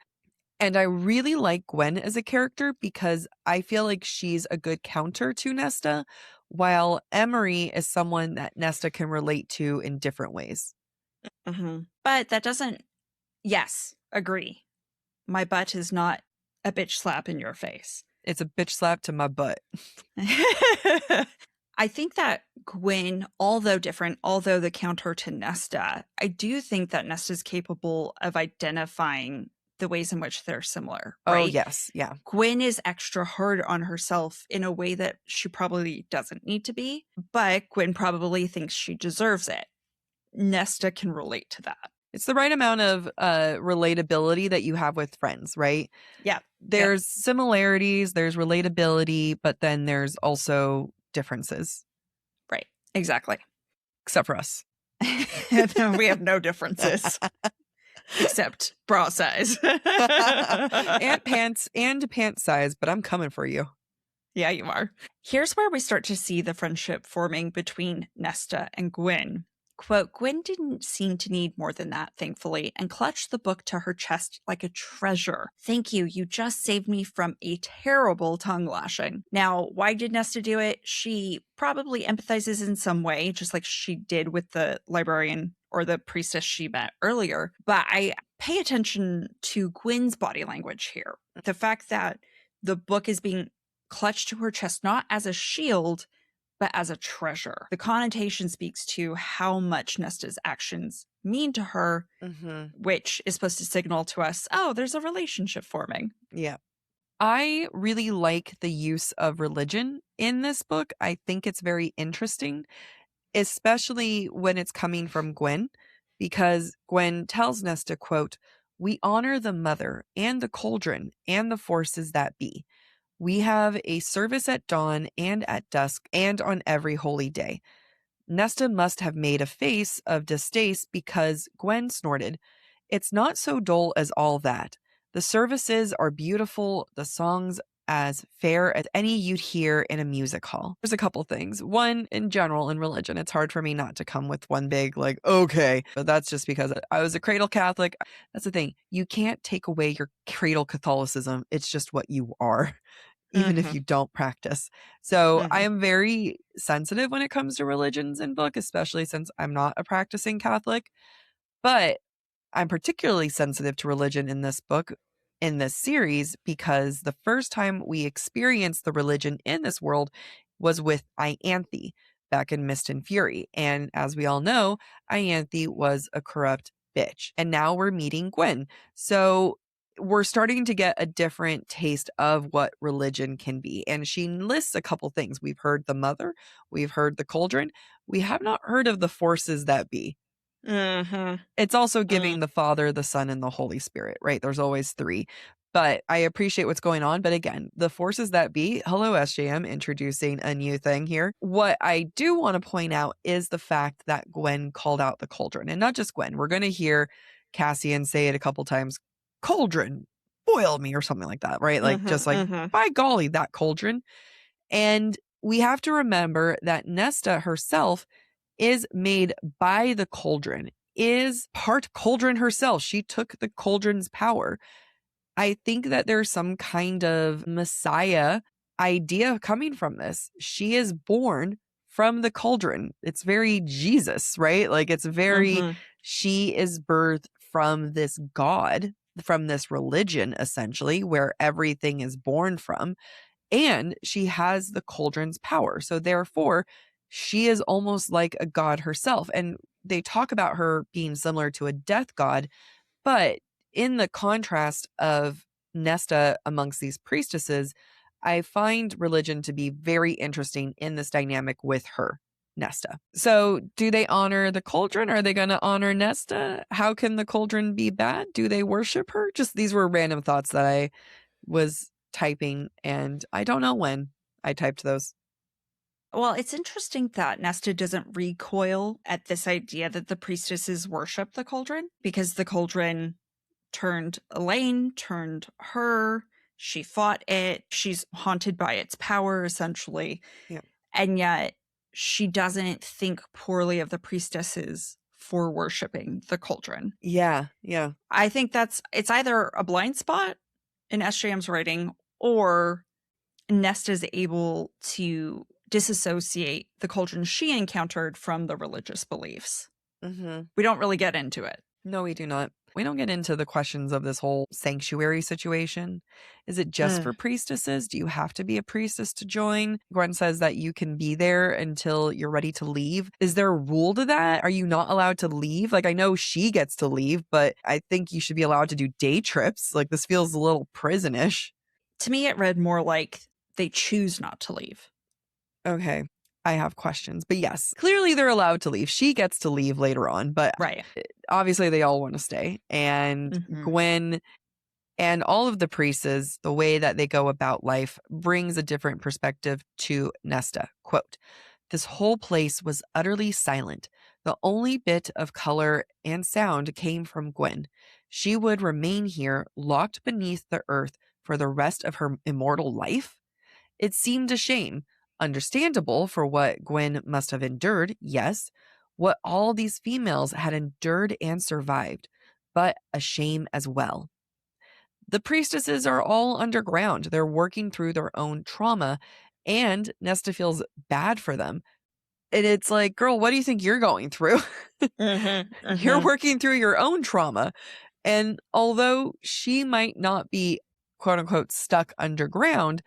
B: And I really like Gwyn as a character because I feel like she's a good counter to Nesta, while Emery is someone that Nesta can relate to in different ways.
A: But that doesn't, yes, agree. My butt is not a bitch slap in your face.
B: It's a bitch slap to my butt.
A: I think that Gwyn, although different, although the counter to Nesta, I do think that Nesta's capable of identifying the ways in which they're similar. Right?
B: Oh, yes. Yeah.
A: Gwyn is extra hard on herself in a way that she probably doesn't need to be, but Gwyn probably thinks she deserves it. Nesta can relate to that.
B: It's the right amount of relatability that you have with friends, right?
A: Yeah.
B: There's similarities, there's relatability, but then there's also differences.
A: Right. Exactly.
B: Except for us.
A: We have no differences. Except bra size.
B: and pants size, but I'm coming for you.
A: Yeah, you are. Here's where we start to see the friendship forming between Nesta and Gwyn. Quote, Gwyn didn't seem to need more than that, thankfully, and clutched the book to her chest like a treasure. Thank you. You just saved me from a terrible tongue lashing. Now, why did Nesta do it? She probably empathizes in some way, just like she did with the librarian or the priestess she met earlier. But I pay attention to Gwyn's body language here. The fact that the book is being clutched to her chest, not as a shield, but as a treasure. The connotation speaks to how much Nesta's actions mean to her, which is supposed to signal to us, oh, there's a relationship forming.
B: Yeah. I really like the use of religion in this book. I think it's very interesting, especially when it's coming from Gwyn, because Gwyn tells Nesta, quote, we honor the mother and the cauldron and the forces that be. We have a service at dawn and at dusk and on every holy day. Nesta must have made a face of distaste because Gwyn snorted, it's not so dull as all that. The services are beautiful, the songs as fair as any you'd hear in a music hall. There's a couple things. One, in general, in religion, it's hard for me not to come with one big, like, okay. But that's just because I was a cradle Catholic. That's the thing. You can't take away your cradle Catholicism. It's just what you are, even if you don't practice. So I am very sensitive when it comes to religions in book, especially since I'm not a practicing Catholic. But I'm particularly sensitive to religion in this book, in this series, because the first time we experienced the religion in this world was with Ianthe back in Mist and Fury. And as we all know, Ianthe was a corrupt bitch. And now we're meeting Gwyn. So we're starting to get a different taste of what religion can be. And she lists a couple things. We've heard the mother, we've heard the cauldron. We have not heard of the forces that be. It's also giving the Father, the Son, and the Holy Spirit, right? There's always three. But I appreciate what's going on. But again, the forces that be, hello SJM, introducing a new thing here. What I do want to point out is the fact that Gwyn called out the cauldron. And not just Gwyn. We're going to hear Cassian say it a couple times. Cauldron, boil me, or something like that, right? Like, just like, by golly, that cauldron. And we have to remember that Nesta herself is made by the cauldron, is part cauldron herself. She took the cauldron's power. I think that there's some kind of Messiah idea coming from this. She is born from the cauldron. It's very Jesus, right? Like, it's very, she is birthed from this God, from this religion, essentially, where everything is born from. And she has the cauldron's power. So therefore, she is almost like a god herself. And they talk about her being similar to a death god. But in the contrast of Nesta amongst these priestesses, I find religion to be very interesting in this dynamic with her, Nesta. So do they honor the cauldron? Are they going to honor Nesta? How can the cauldron be bad? Do they worship her? Just these were random thoughts that I was typing, and I don't know when I typed those.
A: Well, it's interesting that Nesta doesn't recoil at this idea that the priestesses worship the cauldron, because the cauldron turned Elaine, turned her, she fought it, she's haunted by its power, essentially.
B: Yeah.
A: And yet she doesn't think poorly of the priestesses for worshiping the cauldron.
B: Yeah.
A: I think it's either a blind spot in SJM's writing, or Nesta's able to disassociate the cauldron she encountered from the religious beliefs.
B: Mm-hmm.
A: We don't really get into it.
B: No, we do not. We don't get into the questions of this whole sanctuary situation. Is it just for priestesses? Do you have to be a priestess to join? Gwyn says that you can be there until you're ready to leave. Is there a rule to that? Are you not allowed to leave? Like, I know she gets to leave, but I think you should be allowed to do day trips. Like, this feels a little prison-ish.
A: To me, it read more like they choose not to leave.
B: Okay. I have questions, but yes, clearly they're allowed to leave. She gets to leave later on, but
A: right.
B: Obviously they all want to stay. And Gwyn and all of the priests, the way that they go about life brings a different perspective to Nesta. Quote, "This whole place was utterly silent. The only bit of color and sound came from Gwyn. She would remain here, locked beneath the earth for the rest of her immortal life. It seemed a shame. Understandable for what Gwyn must have endured, yes, what all these females had endured and survived, but a shame as well. The priestesses are all underground. They're working through their own trauma, and Nesta feels bad for them. And it's like, girl, what do you think you're going through? You're working through your own trauma. And although she might not be, quote unquote, stuck underground,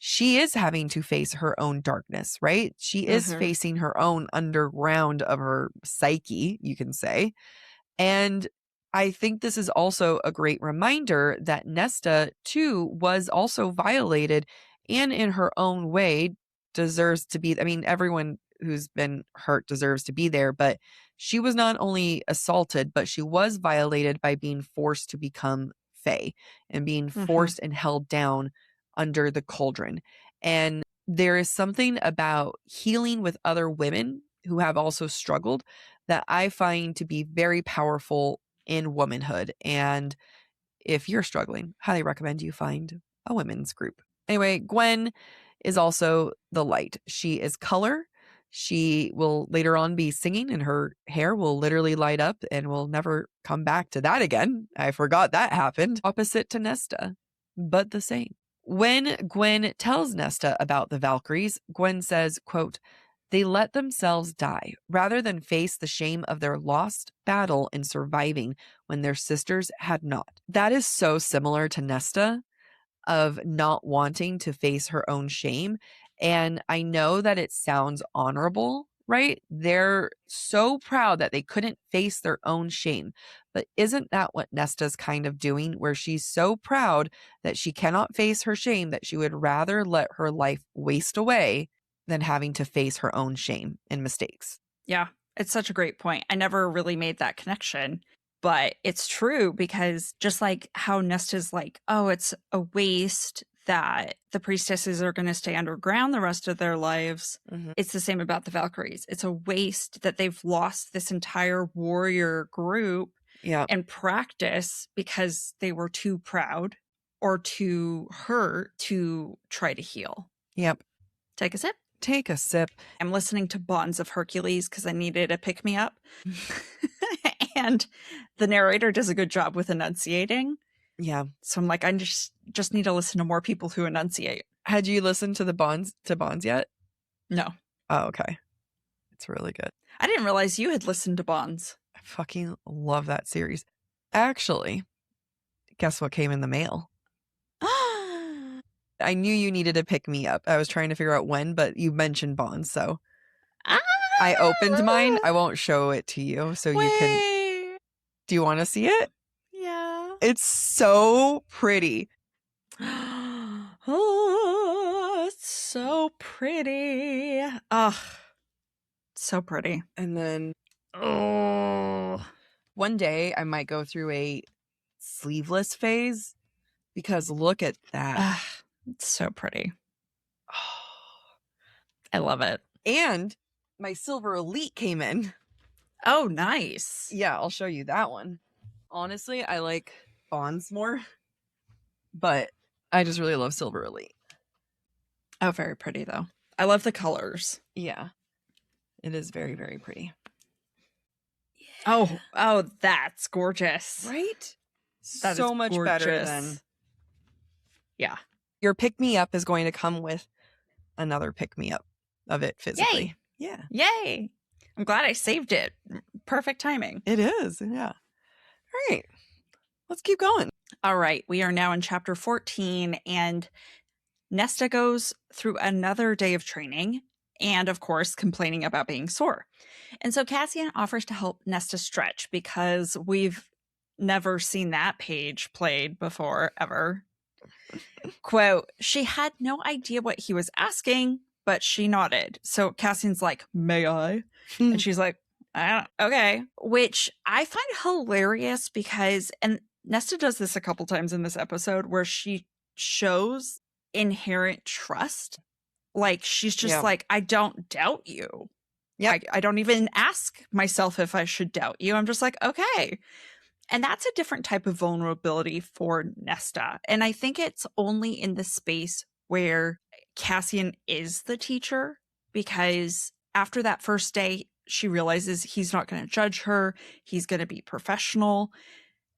B: she is having to face her own darkness, right? She is facing her own underground of her psyche, you can say. And I think this is also a great reminder that Nesta, too, was also violated and in her own way deserves to be. I mean, everyone who's been hurt deserves to be there, but she was not only assaulted, but she was violated by being forced to become Fae and being forced and held down under the cauldron. And there is something about healing with other women who have also struggled that I find to be very powerful in womanhood. And if you're struggling, highly recommend you find a women's group. Anyway, Gwyn is also the light. She is color. She will later on be singing, and her hair will literally light up and will never come back to that again. I forgot that happened. Opposite to Nesta, but the same. When Gwyn tells Nesta about the Valkyries, Gwyn says, quote, "They let themselves die rather than face the shame of their lost battle in surviving when their sisters had not." That is so similar to Nesta of not wanting to face her own shame. And I know that it sounds honorable, right? They're so proud that they couldn't face their own shame. But isn't that what Nesta's kind of doing, where she's so proud that she cannot face her shame that she would rather let her life waste away than having to face her own shame and mistakes?
A: Yeah, it's such a great point. I never really made that connection, but it's true, because just like how Nesta's like, oh, it's a waste that the priestesses are going to stay underground the rest of their lives. It's the same about the Valkyries. It's a waste that they've lost this entire warrior group and practice because they were too proud or too hurt to try to heal.
B: Yep.
A: Take a sip.
B: Take a sip.
A: I'm listening to Bonds of Hercules because I needed a pick-me-up. And the narrator does a good job with enunciating.
B: Yeah.
A: So I'm like, I just need to listen to more people who enunciate.
B: Had you listened to Bonds yet?
A: No.
B: Oh, okay. It's really good.
A: I didn't realize you had listened to Bonds.
B: I fucking love that series. Actually, guess what came in the mail? I knew you needed to pick me up. I was trying to figure out when, but you mentioned Bonds, so I opened mine. I won't show it to you, so you can. Do you want to see it?
A: Yeah.
B: It's so pretty.
A: Oh, it's so pretty. Ugh. So pretty.
B: And then,
A: oh,
B: one day I might go through a sleeveless phase, because look at that.
A: It's so pretty. I love it.
B: And my Silver Elite came in.
A: Oh, nice.
B: Yeah, I'll show you that one. Honestly, I like Bonds more, but I just really love Silver Elite.
A: Oh, very pretty, though. I love the colors.
B: Yeah, it is very, very pretty.
A: Yeah. Oh, that's gorgeous.
B: Right?
A: That
B: so
A: is
B: much
A: gorgeous.
B: better than...
A: Yeah.
B: Your pick-me-up is going to come with another pick-me-up of it physically.
A: Yay.
B: Yeah.
A: Yay. I'm glad I saved it. Perfect timing.
B: It is, yeah. All right. Let's keep going.
A: All right. We are now in chapter 14, and Nesta goes through another day of training and, of course, complaining about being sore. And so Cassian offers to help Nesta stretch because we've never seen that page played before, ever. Quote, she had no idea what he was asking, but she nodded. So Cassian's like, may I? And she's like, okay. Which I find hilarious because, and Nesta does this a couple times in this episode where she shows inherent trust. Like, she's just like, I don't doubt you.
B: Yeah.
A: I don't even ask myself if I should doubt you. I'm just like, okay. And that's a different type of vulnerability for Nesta. And I think it's only in the space where Cassian is the teacher, because after that first day, she realizes he's not going to judge her. He's going to be professional.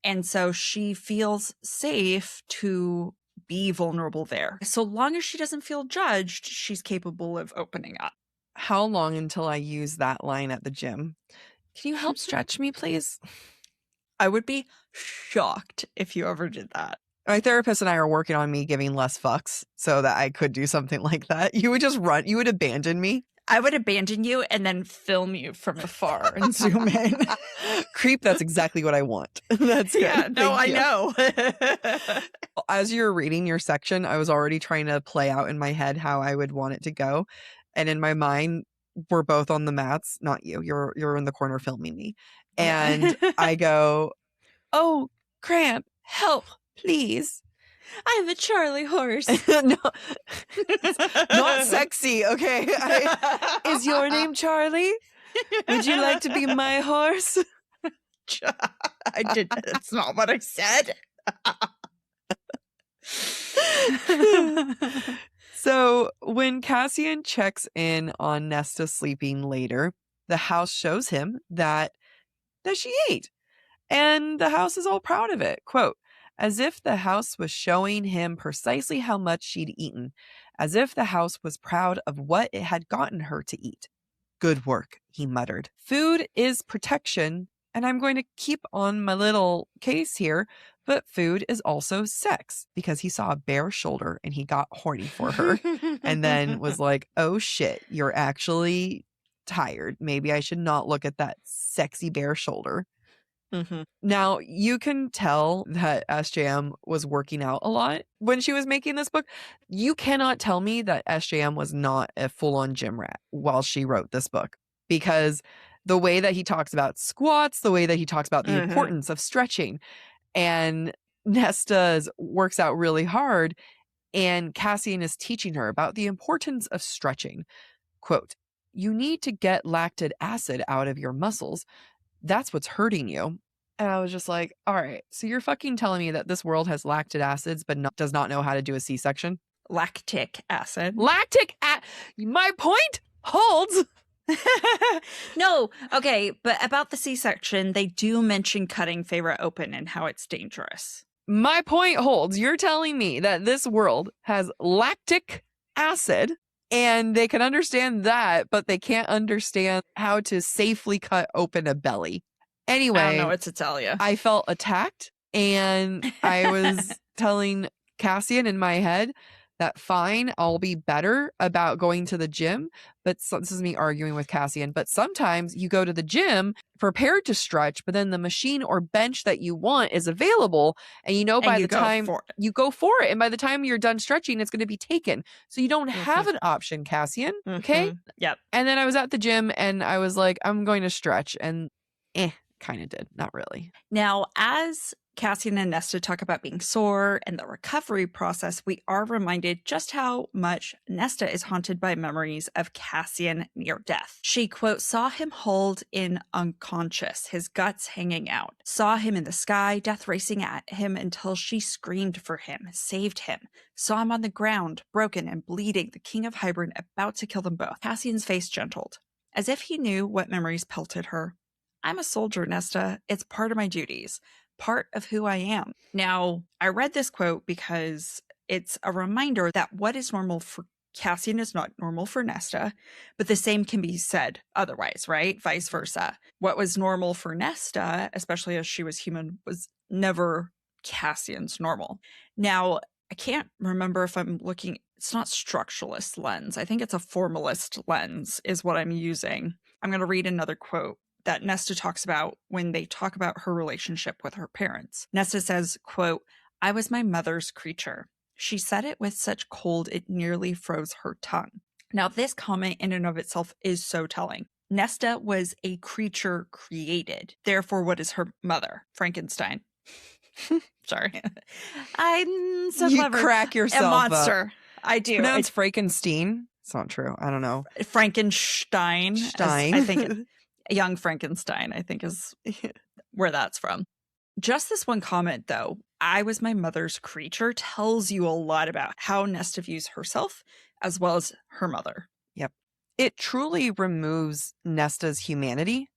A: And so she feels safe to be vulnerable there. So long as she doesn't feel judged, she's capable of opening up.
B: How long until I use that line at the gym? Can you help stretch me, please?
A: I would be shocked if you ever did that.
B: My therapist and I are working on me giving less fucks so that I could do something like that. You would just run. You would abandon me.
A: I would abandon you and then film you from afar and zoom in.
B: Creep, that's exactly what I want. That's good.
A: Yeah, no, I know.
B: As you were reading your section, I was already trying to play out in my head how I would want it to go. And in my mind, we're both on the mats. Not you. You're in the corner filming me. And I go, oh, cramp, help, please.
A: I'm a Charlie horse.
B: No, not sexy, okay? Is your name Charlie? Would you like to be my horse?
A: I did. That's not what I said.
B: So when Cassian checks in on Nesta sleeping later, the house shows him that she ate. And the house is all proud of it. Quote, as if the house was showing him precisely how much she'd eaten, as if the house was proud of what it had gotten her to eat. Good work, he muttered. Food is protection, and I'm going to keep on my little case here, but food is also sex, because he saw a bare shoulder and he got horny for her and then was like, oh shit, you're actually tired. Maybe I should not look at that sexy bare shoulder. Mm-hmm. Now, you can tell that SJM was working out a lot when she was making this book. You cannot tell me that SJM was not a full-on gym rat while she wrote this book, because the way that he talks about squats, the way that he talks about the importance of stretching, and Nesta works out really hard, and Cassian is teaching her about the importance of stretching. Quote, you need to get lactic acid out of your muscles. That's what's hurting you. And I was just like, all right, so you're fucking telling me that this world has lactic acids but does not know how to do a C-section?
A: Lactic acid.
B: My point holds.
A: No, okay, but about the C-section, they do mention cutting Feyre open and how it's dangerous.
B: My point holds. You're telling me that this world has lactic acid and they can understand that, but they can't understand how to safely cut open a belly. Anyway,
A: I don't know what to tell you.
B: I felt attacked, and I was telling Cassian in my head that fine, I'll be better about going to the gym. But this is me arguing with Cassian. But sometimes you go to the gym prepared to stretch, but then the machine or bench that you want is available. And you know, by the time you go for it, and by the time you're done stretching, it's going to be taken. So you don't have an option, Cassian. Okay.
A: Yep.
B: And then I was at the gym and I was like, I'm going to stretch, and kind of did. Not really.
A: Now, as Cassian and Nesta talk about being sore and the recovery process, we are reminded just how much Nesta is haunted by memories of Cassian near death. She, quote, saw him hauled in unconscious, his guts hanging out, saw him in the sky, death racing at him until she screamed for him, saved him, saw him on the ground, broken and bleeding, the king of Hybern about to kill them both. Cassian's face gentled, as if he knew what memories pelted her. I'm a soldier, Nesta. It's part of my duties. Part of who I am. Now, I read this quote because it's a reminder that what is normal for Cassian is not normal for Nesta, but the same can be said otherwise, right? Vice versa. What was normal for Nesta, especially as she was human, was never Cassian's normal. Now, I can't remember if I'm looking, it's not structuralist lens. I think it's a formalist lens is what I'm using. I'm going to read another quote that Nesta talks about when they talk about her relationship with her parents. Nesta says, quote, I was my mother's creature. She said it with such cold it nearly froze her tongue. Now, this comment in and of itself is so telling. Nesta was a creature created. Therefore, what is her mother? Frankenstein. Sorry. I'm so clever.
B: You crack yourself
A: a monster.
B: Up.
A: I do.
B: It's Frankenstein. It's not true. I don't know.
A: Frankenstein. I think Young Frankenstein, I think, is where that's from. Just this one comment, though, I was my mother's creature, tells you a lot about how Nesta views herself as well as her mother.
B: Yep. It truly removes Nesta's humanity.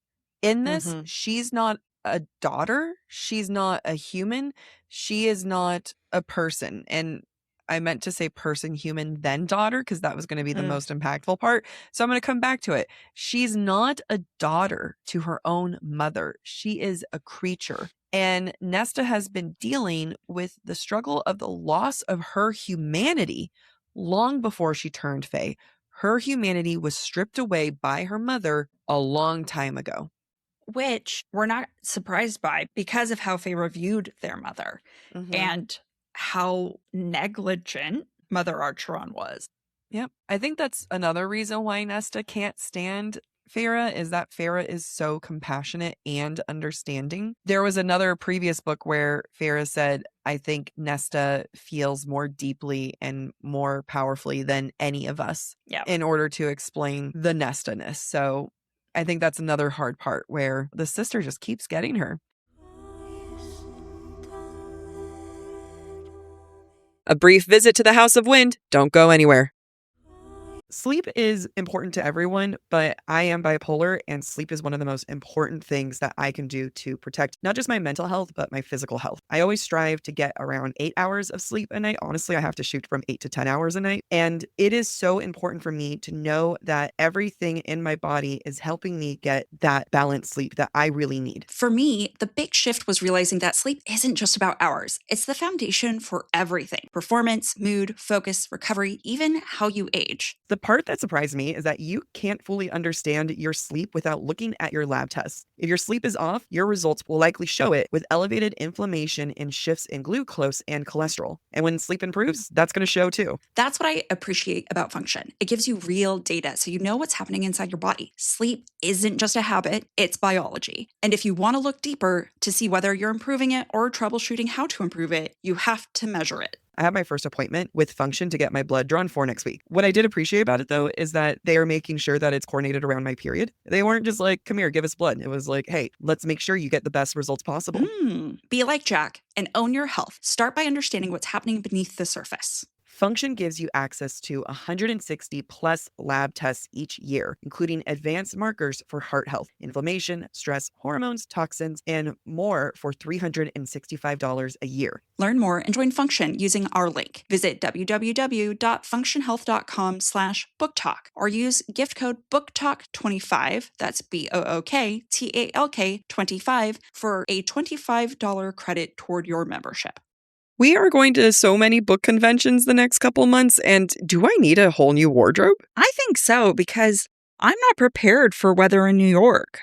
B: In this, she's not a daughter. She's not a human. She is not a person. And I meant to say person, human, then daughter, because that was going to be the most impactful part. So I'm going to come back to it. She's not a daughter to her own mother. She is a creature. And Nesta has been dealing with the struggle of the loss of her humanity long before she turned Fae. Her humanity was stripped away by her mother a long time ago.
A: Which we're not surprised by because of how Fae reviewed their mother and how negligent Mother Archeron was.
B: Yep. I think that's another reason why Nesta can't stand Farah, is that Farah is so compassionate and understanding. There was another previous book where Farah said, I think Nesta feels more deeply and more powerfully than any of us in order to explain the Nesta-ness. So I think that's another hard part where the sister just keeps getting her. A brief visit to the House of Wind. Don't go anywhere. Sleep is important to everyone, but I am bipolar, and sleep is one of the most important things that I can do to protect not just my mental health, but my physical health. I always strive to get around 8 hours of sleep a night. Honestly, I have to shoot from 8 to 10 hours a night. And it is so important for me to know that everything in my body is helping me get that balanced sleep that I really need.
A: For me, the big shift was realizing that sleep isn't just about hours. It's the foundation for everything. Performance, mood, focus, recovery, even how you age.
B: The part that surprised me is that you can't fully understand your sleep without looking at your lab tests. If your sleep is off, your results will likely show it with elevated inflammation and shifts in glucose and cholesterol. And when sleep improves, that's going to show too.
A: That's what I appreciate about Function. It gives you real data so you know what's happening inside your body. Sleep isn't just a habit, it's biology. And if you want to look deeper to see whether you're improving it or troubleshooting how to improve it, you have to measure it.
B: I have my first appointment with Function to get my blood drawn for next week. What I did appreciate about it, though, is that they are making sure that it's coordinated around my period. They weren't just like, come here, give us blood. It was like, hey, let's make sure you get the best results possible.
A: Be like Jack and own your health. Start by understanding what's happening beneath the surface.
B: Function gives you access to 160 plus lab tests each year, including advanced markers for heart health, inflammation, stress, hormones, toxins, and more for $365 a year.
A: Learn more and join Function using our link. Visit www.functionhealth.com/booktalk or use gift code BOOKTALK25, that's BOOKTALK 25, for a $25 credit toward your membership.
B: We are going to so many book conventions the next couple months, and do I need a whole new wardrobe?
A: I think so, because I'm not prepared for weather in New York.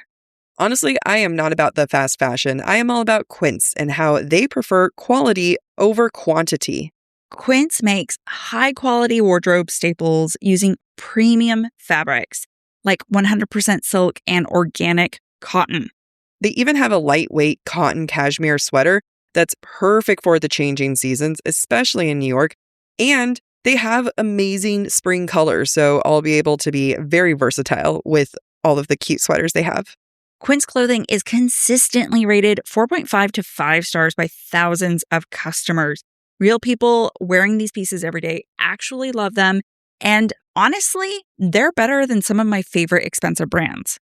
B: Honestly, I am not about the fast fashion. I am all about Quince and how they prefer quality over quantity.
A: Quince makes high-quality wardrobe staples using premium fabrics, like 100% silk and organic cotton.
B: They even have a lightweight cotton cashmere sweater that's perfect for the changing seasons, especially in New York. And they have amazing spring colors, so I'll be able to be very versatile with all of the cute sweaters they have.
A: Gwyn's clothing is consistently rated 4.5 to 5 stars by thousands of customers. Real people wearing these pieces every day actually love them. And honestly, they're better than some of my favorite expensive brands.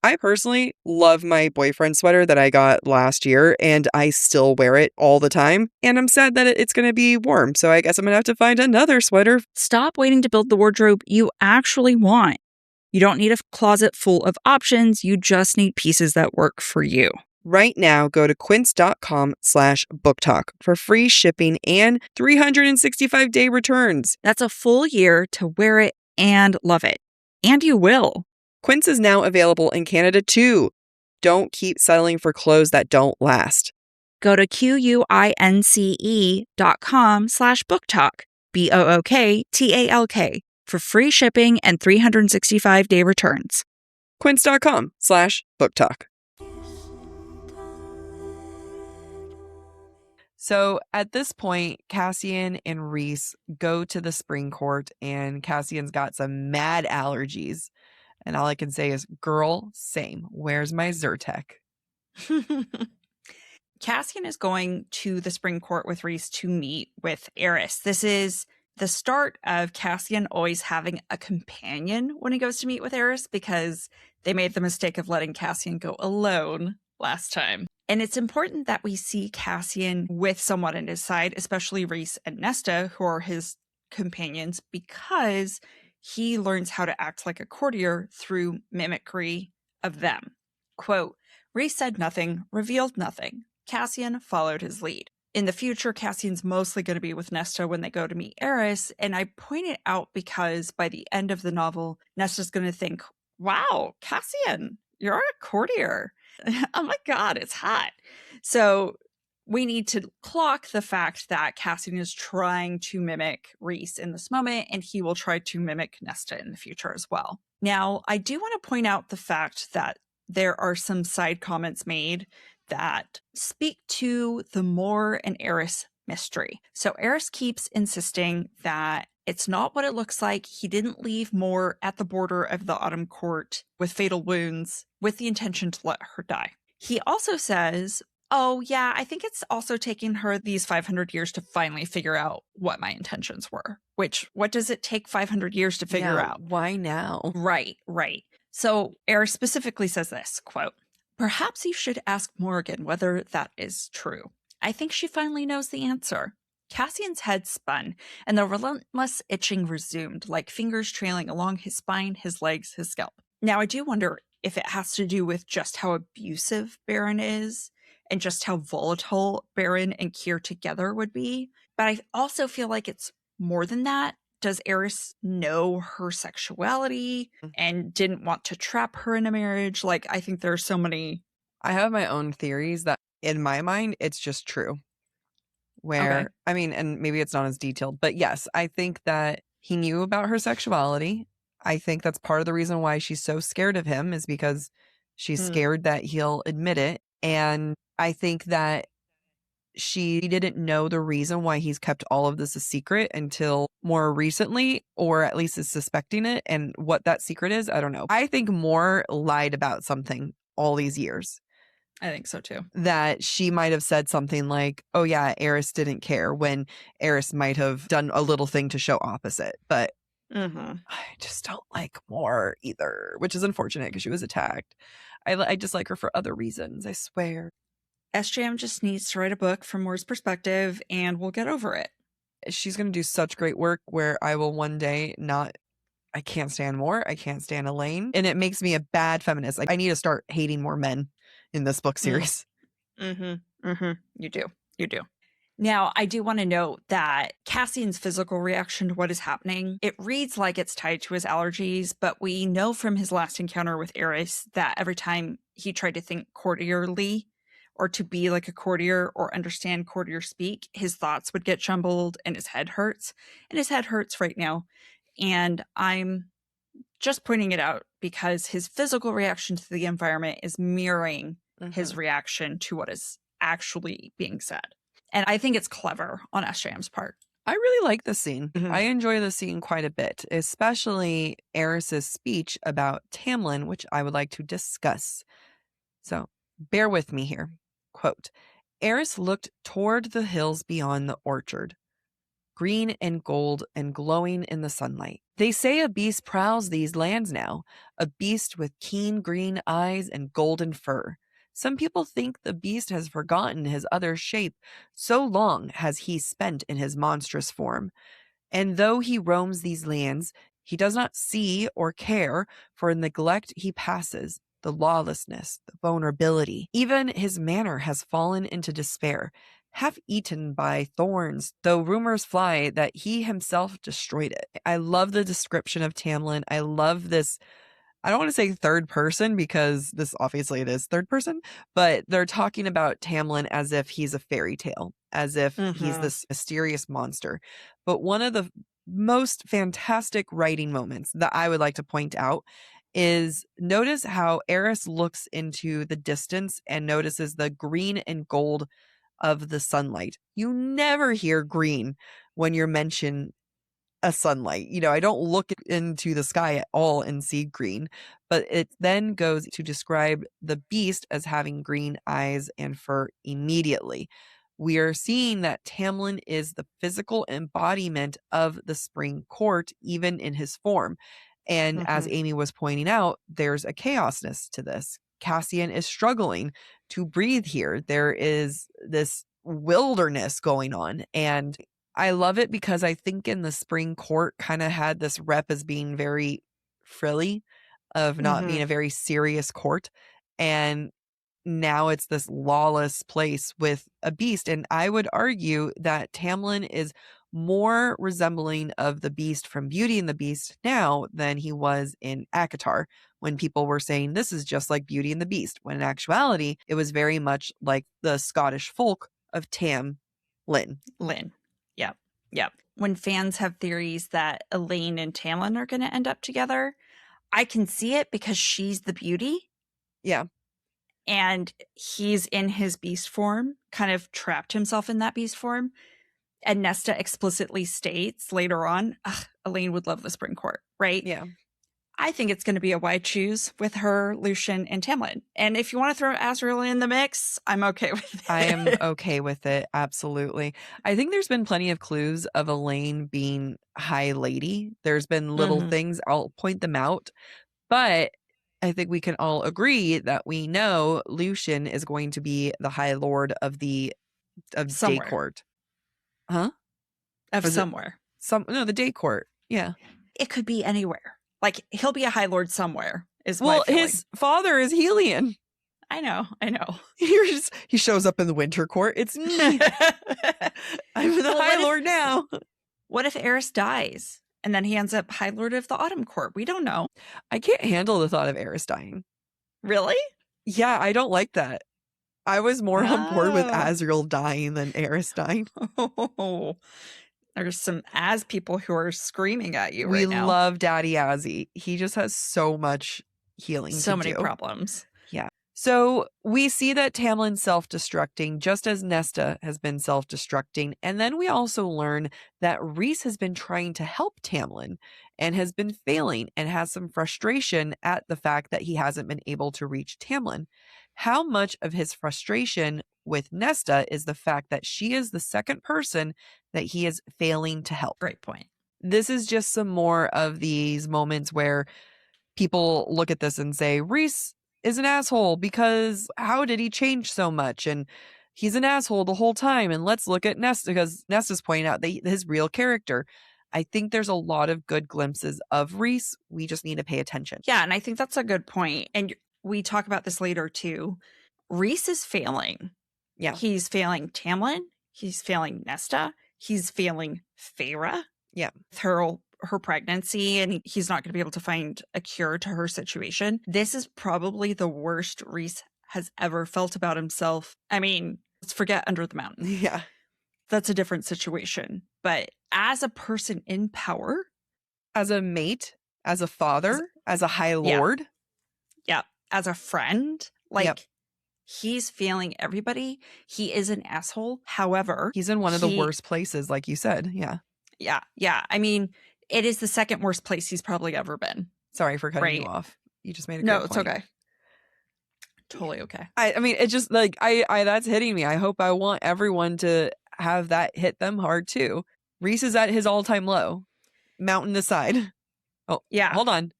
B: I personally love my boyfriend sweater that I got last year, and I still wear it all the time. And I'm sad that it's going to be warm, so I guess I'm going to have to find another sweater.
A: Stop waiting to build the wardrobe you actually want. You don't need a closet full of options. You just need pieces that work for you.
B: Right now, go to quince.com/booktalk for free shipping and 365-day returns.
A: That's a full year to wear it and love it. And you will.
B: Quince is now available in Canada too. Don't keep settling for clothes that don't last.
A: Go to quince.com/booktalk, BOOKTALK, for free shipping and 365-day returns.
B: Quince.com/booktalk. So at this point, Cassian and Rhys go to the spring court, and Cassian's got some mad allergies. And all I can say is, girl, same. Where's my Zyrtec?
A: Cassian is going to the spring court with Rhys to meet with Eris. This is the start of Cassian always having a companion when he goes to meet with Eris, because they made the mistake of letting Cassian go alone last time. And it's important that we see Cassian with someone at his side, especially Rhys and Nesta, who are his companions, because he learns how to act like a courtier through mimicry of them. Quote, Rhys said nothing, revealed nothing. Cassian followed his lead. In the future, Cassian's mostly going to be with Nesta when they go to meet Eris, and I point it out because by the end of the novel, Nesta's going to think, wow, Cassian, you're a courtier. Oh my God, it's hot. So we need to clock the fact that Cassian is trying to mimic Rhys in this moment, and he will try to mimic Nesta in the future as well. Now, I do want to point out the fact that there are some side comments made that speak to the Mor and Eris mystery. So Eris keeps insisting that it's not what it looks like. He didn't leave Mor at the border of the Autumn Court with fatal wounds with the intention to let her die. He also says, oh yeah, I think it's also taking her these 500 years to finally figure out what my intentions were. Which, what does it take 500 years to figure out?
B: Why now?
A: Right. So Eris specifically says this, quote, perhaps you should ask Morgan whether that is true. I think she finally knows the answer. Cassian's head spun, and the relentless itching resumed, like fingers trailing along his spine, his legs, his scalp. Now, I do wonder if it has to do with just how abusive Baron is, and just how volatile Baron and Kier together would be. But I also feel like it's more than that. Does Eris know her sexuality and didn't want to trap her in a marriage? Like, I think there's so many.
B: I have my own theories that in my mind, it's just true. Where, okay. I mean, and maybe it's not as detailed, but yes, I think that he knew about her sexuality. I think that's part of the reason why she's so scared of him, is because she's scared that he'll admit it. And I think that she didn't know the reason why he's kept all of this a secret until more recently, or at least is suspecting it. And what that secret is, I don't know. I think Mor lied about something all these years.
A: I think so too.
B: That she might have said something like, oh yeah, Eris didn't care, when Eris might have done a little thing to show opposite. But I just don't like Mor either, which is unfortunate because she was attacked. I just like her for other reasons, I swear.
A: SJM just needs to write a book from Mor's perspective, and we'll get over it.
B: She's going to do such great work where I will one day I can't stand Mor, I can't stand Elaine, and it makes me a bad feminist. Like, I need to start hating more men in this book series.
A: You do. Now, I do want to note that Cassian's physical reaction to what is happening, it reads like it's tied to his allergies, but we know from his last encounter with Eris that every time he tried to think courtierly, or to be like a courtier or understand courtier speak, his thoughts would get jumbled and his head hurts. And his head hurts right now. And I'm just pointing it out because his physical reaction to the environment is mirroring his reaction to what is actually being said. And I think it's clever on SJM's part.
B: I really like this scene.
A: Mhm.
B: I enjoy the scene quite a bit, especially Eris's speech about Tamlin, which I would like to discuss. So bear with me here. Quote, Eris looked toward the hills beyond the orchard, green and gold and glowing in the sunlight. They say a beast prowls these lands now, a beast with keen green eyes and golden fur. Some people think the beast has forgotten his other shape, so long has he spent in his monstrous form. And though he roams these lands, he does not see or care for the neglect he passes, the lawlessness, the vulnerability. Even his manner has fallen into despair, half eaten by thorns, though rumors fly that he himself destroyed it. I love the description of Tamlin. I love this. I don't want to say third person because this obviously it is third person, but they're talking about Tamlin as if he's a fairy tale, as if he's this mysterious monster. But one of the most fantastic writing moments that I would like to point out is notice how Eris looks into the distance and notices the green and gold of the sunlight. You never hear green when you're mentioned a sunlight. You know, I don't look into the sky at all and see green, but it then goes to describe the beast as having green eyes and fur immediately. We are seeing that Tamlin is the physical embodiment of the spring court, even in his form. And as Amy was pointing out, there's a chaosness to this. Cassian is struggling to breathe here. There is this wilderness going on, and I love it because I think in the spring court kind of had this rep as being very frilly, of not being a very serious court. And now it's this lawless place with a beast. And I would argue that Tamlin is more resembling of the beast from Beauty and the Beast now than he was in ACOTAR, when people were saying this is just like Beauty and the Beast, when in actuality, it was very much like the Scottish folk of Tamlin.
A: Lynn. Yep. Yep. When fans have theories that Elaine and Tamlin are going to end up together, I can see it because she's the beauty.
B: Yeah.
A: And he's in his beast form, kind of trapped himself in that beast form. And Nesta explicitly states later on, Elaine would love the spring court, right?
B: Yeah.
A: I think it's going to be a wide choose with her, Lucian, and Tamlin. And if you want to throw Azriel in the mix, I'm okay with it.
B: I am okay with it. Absolutely. I think there's been plenty of clues of Elaine being High Lady. There's been little things. I'll point them out. But I think we can all agree that we know Lucian is going to be the High Lord of Day Court. Huh?
A: Of somewhere.
B: The Day Court. Yeah.
A: It could be anywhere. Like, he'll be a High Lord somewhere, is my
B: Well,
A: feeling.
B: his father is Helion.
A: I know.
B: He shows up in the Winter Court. It's me. I'm the High Lord now.
A: What if Eris dies and then he ends up High Lord of the Autumn Court? We don't know.
B: I can't handle the thought of Eris dying.
A: Really?
B: Yeah, I don't like that. I was more on board with Azriel dying than Eris dying.
A: Oh, there's some Az people who are screaming at you right now.
B: We love Daddy Azzy. He just has so much healing to do.
A: So many problems.
B: Yeah. So we see that Tamlin's self-destructing just as Nesta has been self-destructing. And then we also learn that Rhys has been trying to help Tamlin and has been failing and has some frustration at the fact that he hasn't been able to reach Tamlin. How much of his frustration with Nesta is the fact that she is the second person that he is failing to help?
A: Great point.
B: This is just some more of these moments where people look at this and say, Rhys is an asshole because how did he change so much? And he's an asshole the whole time. And let's look at Nesta because Nesta's pointing out his real character. I think there's a lot of good glimpses of Rhys. We just need to pay attention.
A: Yeah, and I think that's a good point. And we talk about this later too. Rhys is failing.
B: Yeah.
A: He's failing Tamlin. He's failing Nesta. He's failing Feyre.
B: Yeah.
A: With her pregnancy, and he's not going to be able to find a cure to her situation. This is probably the worst Rhys has ever felt about himself. I mean, let's forget Under the Mountain.
B: Yeah.
A: That's a different situation. But as a person in power,
B: as a mate, as a father, as a High Lord.
A: Yeah. As a friend, like, He's failing everybody. He is an asshole. However,
B: He's in one of the worst places, like you said. Yeah.
A: Yeah. I mean, it is the second worst place he's probably ever been.
B: Sorry for cutting you
A: Right.
B: off. You just made a
A: No,
B: great
A: it's
B: point.
A: okay. Totally okay.
B: I mean, it's just like, I that's hitting me. I hope I want everyone to have that hit them hard too. Reese is at his all-time low. Mountain aside. Oh,
A: Yeah.
B: hold on.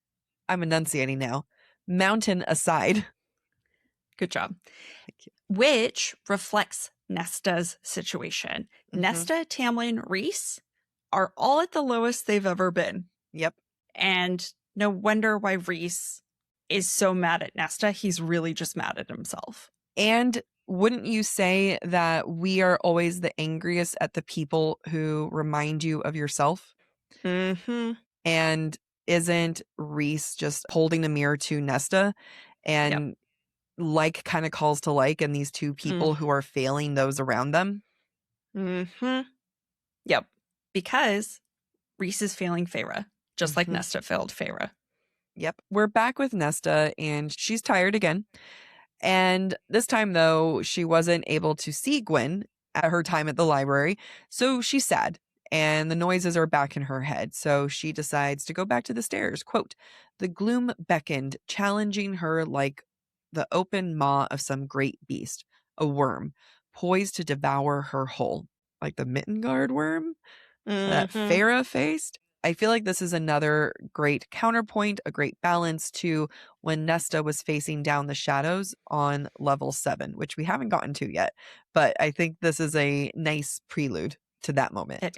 B: I'm enunciating now. Mountain aside.
A: Good job.
B: Thank you.
A: Which reflects Nesta's situation.
B: Mhm.
A: Nesta, Tamlin, Reese are all at the lowest they've ever been.
B: Yep.
A: And no wonder why Reese is so mad at Nesta. He's really just mad at himself.
B: And wouldn't you say that we are always the angriest at the people who remind you of yourself?
A: Mm-hmm.
B: And isn't Reese just holding a mirror to Nesta and like kind of calls to like, and these two people who are failing those around them?
A: Mm-hmm. Yep. Because Reese is failing Feyre, just like Nesta failed Feyre.
B: Yep. We're back with Nesta, and she's tired again. And this time, though, she wasn't able to see Gwyn at her time at the library, so she's sad. And the noises are back in her head, so she decides to go back to the stairs. Quote, "The gloom beckoned, challenging her like the open maw of some great beast, a worm, poised to devour her whole." Like the Mittengard worm that Feyre faced. I feel like this is another great counterpoint, a great balance to when Nesta was facing down the shadows on level 7, which we haven't gotten to yet. But I think this is a nice prelude to that moment.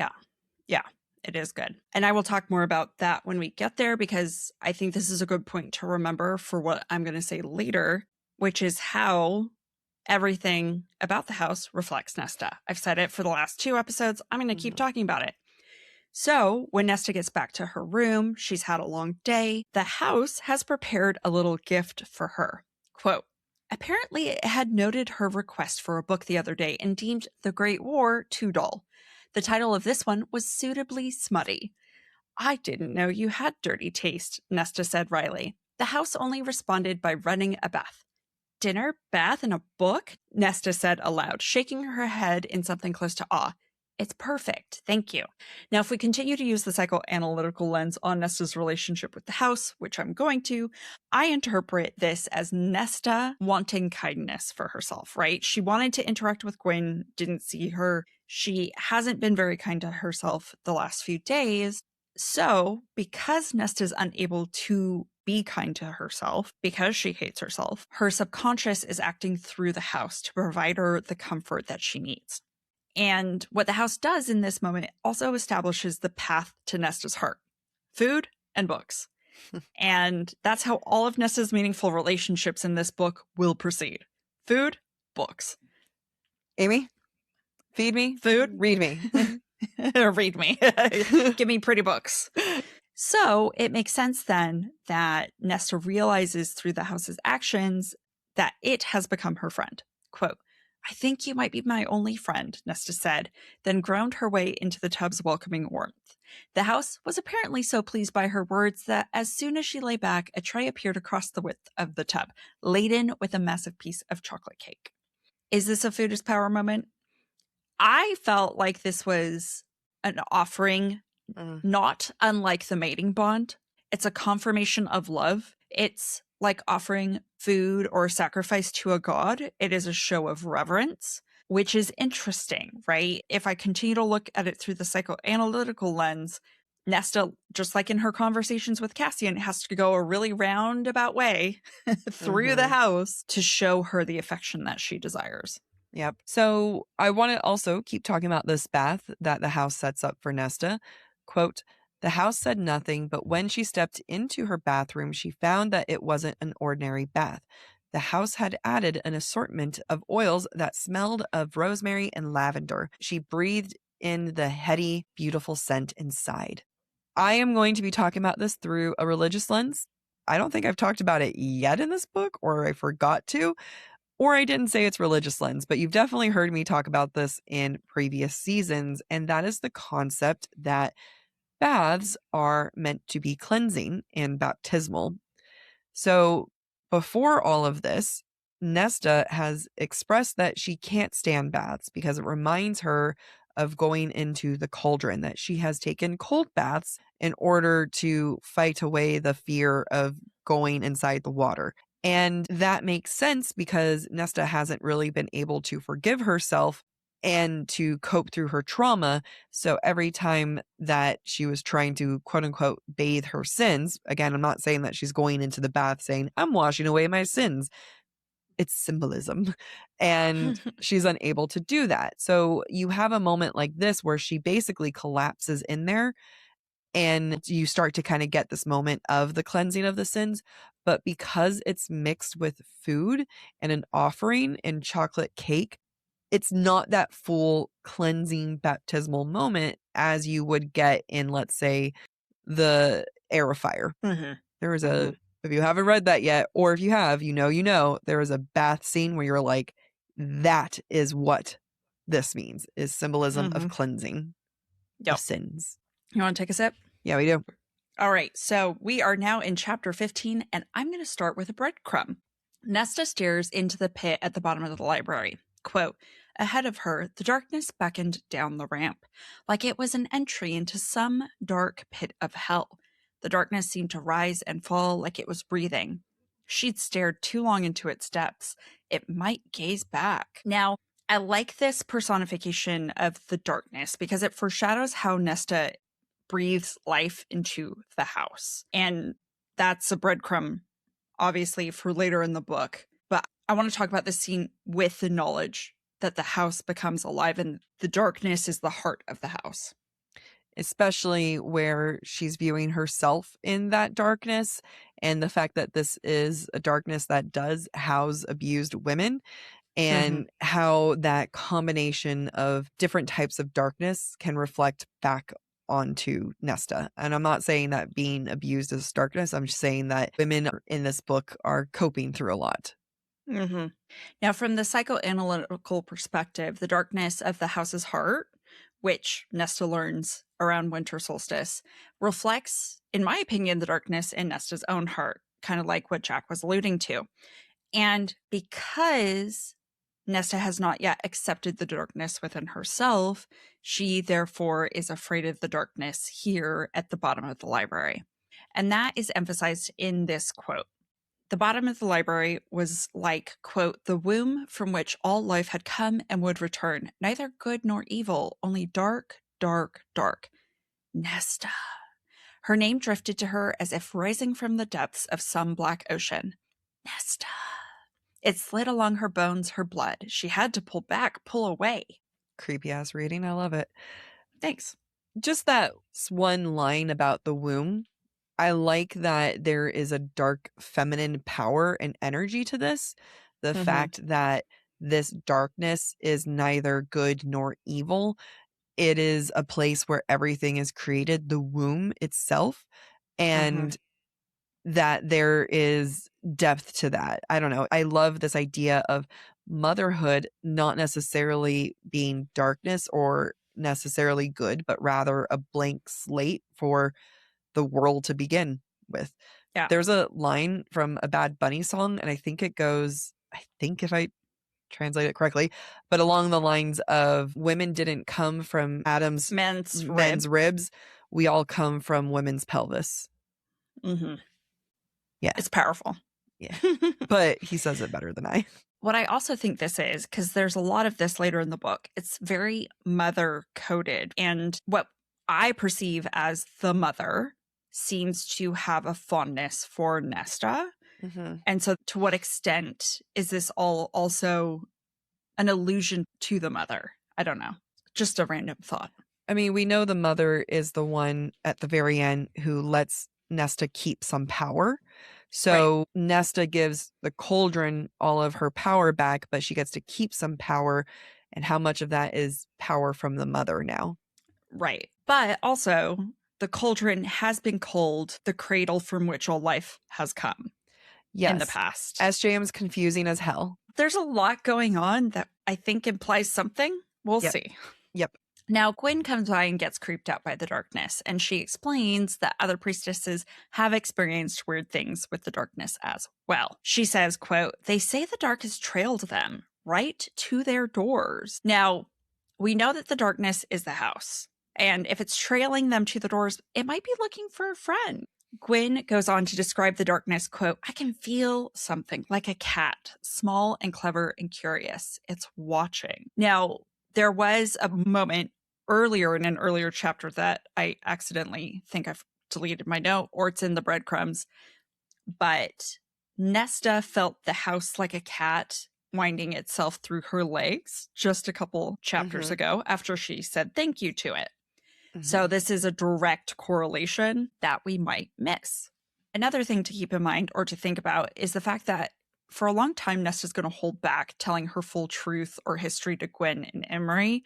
A: Yeah, it is good. And I will talk more about that when we get there, because I think this is a good point to remember for what I'm going to say later, which is how everything about the house reflects Nesta. I've said it for the last 2 episodes. I'm going to keep talking about it. So when Nesta gets back to her room, she's had a long day. The house has prepared a little gift for her. Quote, "Apparently it had noted her request for a book the other day and deemed The Great War too dull. The title of this one was suitably smutty. I didn't know you had dirty taste," Nesta said wryly. The house only responded by running a bath. "Dinner, bath, and a book?" Nesta said aloud, shaking her head in something close to awe. "It's perfect, thank you." Now, if we continue to use the psychoanalytical lens on Nesta's relationship with the house, which I'm going to, I interpret this as Nesta wanting kindness for herself, right? She wanted to interact with Gwyn, didn't see her. She hasn't been very kind to herself the last few days. So, because Nesta's unable to be kind to herself, because she hates herself, her subconscious is acting through the house to provide her the comfort that she needs. And what the house does in this moment also establishes the path to Nesta's heart: food and books. And that's how all of Nesta's meaningful relationships in this book will proceed. Food, books.
B: Amy, feed me,
A: Food,
B: read me.
A: read me. Give me pretty books. So it makes sense then that Nesta realizes through the house's actions that it has become her friend. Quote, "I think you might be my only friend," Nesta said, then ground her way into the tub's welcoming warmth. The house was apparently so pleased by her words that as soon as she lay back, a tray appeared across the width of the tub, laden with a massive piece of chocolate cake. Is this a food is power moment? I felt like this was an offering, not unlike the mating bond. It's a confirmation of love. It's like offering food or sacrifice to a god. It is a show of reverence, which is interesting, right? If I continue to look at it through the psychoanalytical lens, Nesta, just like in her conversations with Cassian, has to go a really roundabout way through the house to show her the affection that she desires.
B: Yep. So I want to also keep talking about this bath that the house sets up for Nesta. Quote, "The house said nothing, but when she stepped into her bathroom, she found that it wasn't an ordinary bath. The house had added an assortment of oils that smelled of rosemary and lavender. She breathed in the heady, beautiful scent inside." I am going to be talking about this through a religious lens. I don't think I've talked about it yet in this book, or I forgot to, or I didn't say it's religious lens, but you've definitely heard me talk about this in previous seasons, and that is the concept that baths are meant to be cleansing and baptismal. So before all of this, Nesta has expressed that she can't stand baths because it reminds her of going into the cauldron, that she has taken cold baths in order to fight away the fear of going inside the water. And that makes sense because Nesta hasn't really been able to forgive herself and to cope through her trauma. So every time that she was trying to, quote unquote, bathe her sins, again, I'm not saying that she's going into the bath saying, I'm washing away my sins. It's symbolism. And she's unable to do that. So you have a moment like this where she basically collapses in there, and you start to kind of get this moment of the cleansing of the sins. But because it's mixed with food and an offering and chocolate cake, it's not that full cleansing baptismal moment as you would get in, let's say, the Air of Fire. There was a, if you haven't read that yet, or if you have, there is a bath scene where you're like, that is what this means, is symbolism of cleansing of sins.
A: You want to take a sip?
B: Yeah, we do.
A: All right, so we are now in chapter 15, and I'm going to start with a breadcrumb. Nesta stares into the pit at the bottom of the library. Quote, ahead of her, the darkness beckoned down the ramp, like it was an entry into some dark pit of hell. The darkness seemed to rise and fall like it was breathing. She'd stared too long into its depths. It might gaze back. Now, I like this personification of the darkness because it foreshadows how Nesta breathes life into the house. And that's a breadcrumb, obviously, for later in the book. But I want to talk about this scene with the knowledge that the house becomes alive and the darkness is the heart of the house.
B: Especially where she's viewing herself in that darkness, and the fact that this is a darkness that does house abused women, and how that combination of different types of darkness can reflect back onto Nesta. And I'm not saying that being abused is darkness. I'm just saying that women in this book are coping through a lot.
A: Now, from the psychoanalytical perspective, the darkness of the house's heart, which Nesta learns around winter solstice, reflects, in my opinion, the darkness in Nesta's own heart, kind of like what Jack was alluding to. And because Nesta has not yet accepted the darkness within herself, she therefore is afraid of the darkness here at the bottom of the library. And that is emphasized in this quote. The bottom of the library was like, quote, the womb from which all life had come and would return, neither good nor evil, only dark, dark, dark. Nesta. Her name drifted to her as if rising from the depths of some black ocean. Nesta. It slid along her bones, her blood. She had to pull back, pull away.
B: Creepy ass reading. I love it.
A: Thanks.
B: Just that one line about the womb. I like that there is a dark feminine power and energy to this. The fact that this darkness is neither good nor evil. It is a place where everything is created, the womb itself, and that there is depth to that. I don't know. I love this idea of motherhood not necessarily being darkness or necessarily good, but rather a blank slate for the world to begin with.
A: Yeah.
B: There's a line from a Bad Bunny song, and I think it goes, if I translate it correctly, but along the lines of women didn't come from Adam's men's ribs. We all come from women's pelvis. Yeah.
A: It's powerful.
B: Yeah. But he says it better than I.
A: What I also think this is, because there's a lot of this later in the book, it's very mother coded. And what I perceive as the mother seems to have a fondness for Nesta. And so to what extent is this all also an allusion to the mother? I don't know. Just a random thought.
B: I mean, we know the mother is the one at the very end who lets Nesta keep some power. So Nesta gives the cauldron all of her power back, but she gets to keep some power. And how much of that is power from the mother now?
A: Right. But also, the cauldron has been called the cradle from which all life has come in the past.
B: SJM's confusing as hell.
A: There's a lot going on that I think implies something. We'll see.
B: Yep.
A: Now, Gwyn comes by and gets creeped out by the darkness, and she explains that other priestesses have experienced weird things with the darkness as well. She says, quote, "They say the dark has trailed them right to their doors." Now, we know that the darkness is the house, and if it's trailing them to the doors, it might be looking for a friend. Gwyn goes on to describe the darkness, quote, "I can feel something like a cat, small and clever and curious. It's watching." Now, there was a moment earlier in an earlier chapter that I accidentally think I've deleted my note, or it's in the breadcrumbs, but Nesta felt the house like a cat winding itself through her legs just a couple chapters ago after she said thank you to it. So this is a direct correlation that we might miss. Another thing to keep in mind or to think about is the fact that for a long time, Nesta's going to hold back telling her full truth or history to Gwyn and Emery,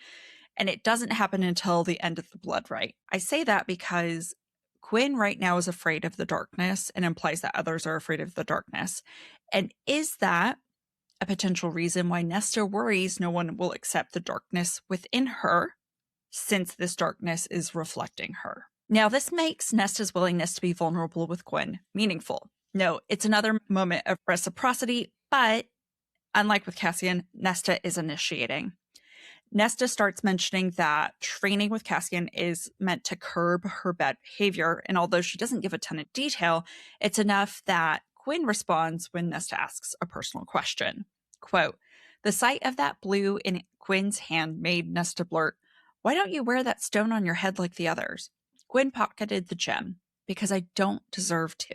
A: and it doesn't happen until the end of the Blood Rite. I say that because Gwyn right now is afraid of the darkness and implies that others are afraid of the darkness. And is that a potential reason why Nesta worries no one will accept the darkness within her, since this darkness is reflecting her? Now, this makes Nesta's willingness to be vulnerable with Gwyn meaningful. No, it's another moment of reciprocity, but unlike with Cassian, Nesta is initiating. Nesta starts mentioning that training with Cassian is meant to curb her bad behavior, and although she doesn't give a ton of detail, it's enough that Gwyn responds when Nesta asks a personal question. Quote, "The sight of that blue in Gwyn's hand made Nesta blurt, 'Why don't you wear that stone on your head like the others?' Gwyn pocketed the gem, 'Because I don't deserve to.'"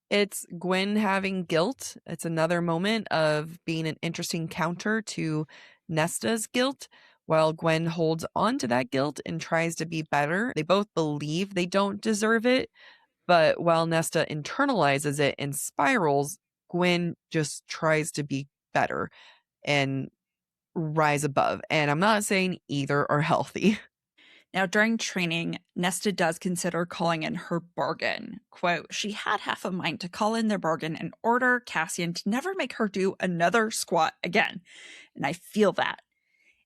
B: It's Gwyn having guilt. It's another moment of being an interesting counter to Nesta's guilt, while Gwyn holds on to that guilt and tries to be better. They both believe they don't deserve it, but while Nesta internalizes it and spirals, Gwyn just tries to be better and rise above. And I'm not saying either are healthy.
A: Now, during training, Nesta does consider calling in her bargain. Quote, "She had half a mind to call in their bargain and order Cassian to never make her do another squat again. And I feel that."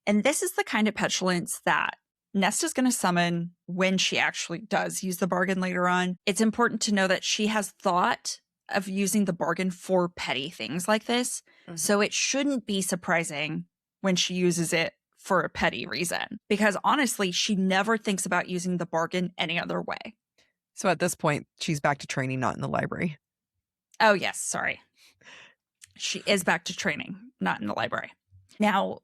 A: And this is the kind of petulance that Nesta's going to summon when she actually does use the bargain later on. It's important to know that she has thought of using the bargain for petty things like this. So it shouldn't be surprising when she uses it for a petty reason, because honestly, she never thinks about using the bargain any other way.
B: So at this point, she's back to training, not in the library.
A: Oh, yes. Sorry. She is back to training, not in the library. Now,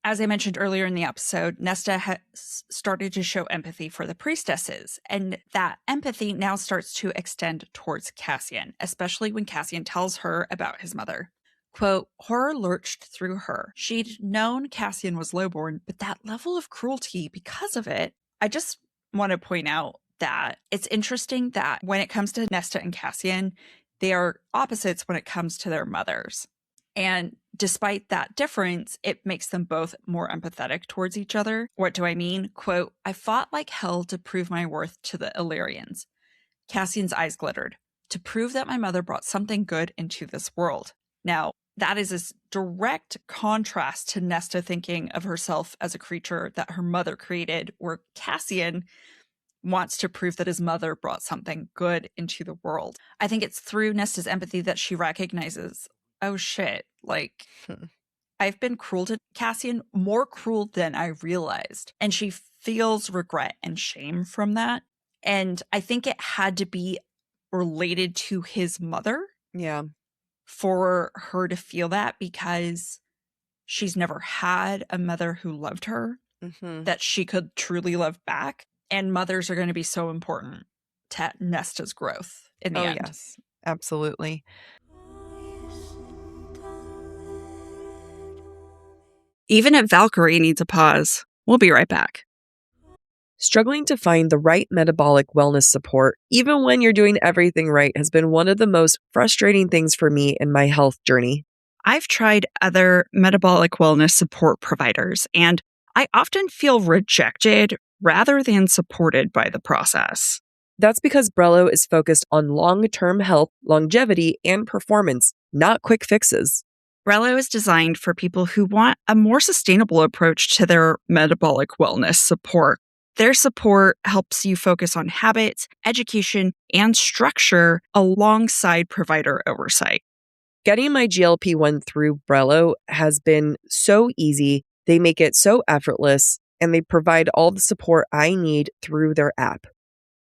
A: as I mentioned earlier in the episode, Nesta has started to show empathy for the priestesses, and that empathy now starts to extend towards Cassian, especially when Cassian tells her about his mother. Quote, "Horror lurched through her. She'd known Cassian was lowborn, but that level of cruelty because of it." I just want to point out that it's interesting that when it comes to Nesta and Cassian, they are opposites when it comes to their mothers. And despite that difference, it makes them both more empathetic towards each other. What do I mean? Quote, "I fought like hell to prove my worth to the Illyrians." Cassian's eyes glittered. "To prove that my mother brought something good into this world." Now, that is a direct contrast to Nesta thinking of herself as a creature that her mother created, where Cassian wants to prove that his mother brought something good into the world. I think it's through Nesta's empathy that she recognizes, oh shit, like, I've been cruel to Cassian, more cruel than I realized. And she feels regret and shame from that. And I think it had to be related to his mother.
B: Yeah.
A: For her to feel that, because she's never had a mother who loved her that she could truly love back. And mothers are going to be so important to Nesta's growth in the end.
B: Yes, absolutely.
A: Even if Valkyrie needs a pause, we'll be right back.
B: Struggling to find the right metabolic wellness support, even when you're doing everything right, has been one of the most frustrating things for me in my health journey.
A: I've tried other metabolic wellness support providers, and I often feel rejected rather than supported by the process.
B: That's because Brello is focused on long-term health, longevity, and performance, not quick fixes.
A: Brello is designed for people who want a more sustainable approach to their metabolic wellness support. Their support helps you focus on habits, education, and structure alongside provider oversight.
B: Getting my GLP-1 through Brello has been so easy. They make it so effortless, and they provide all the support I need through their app.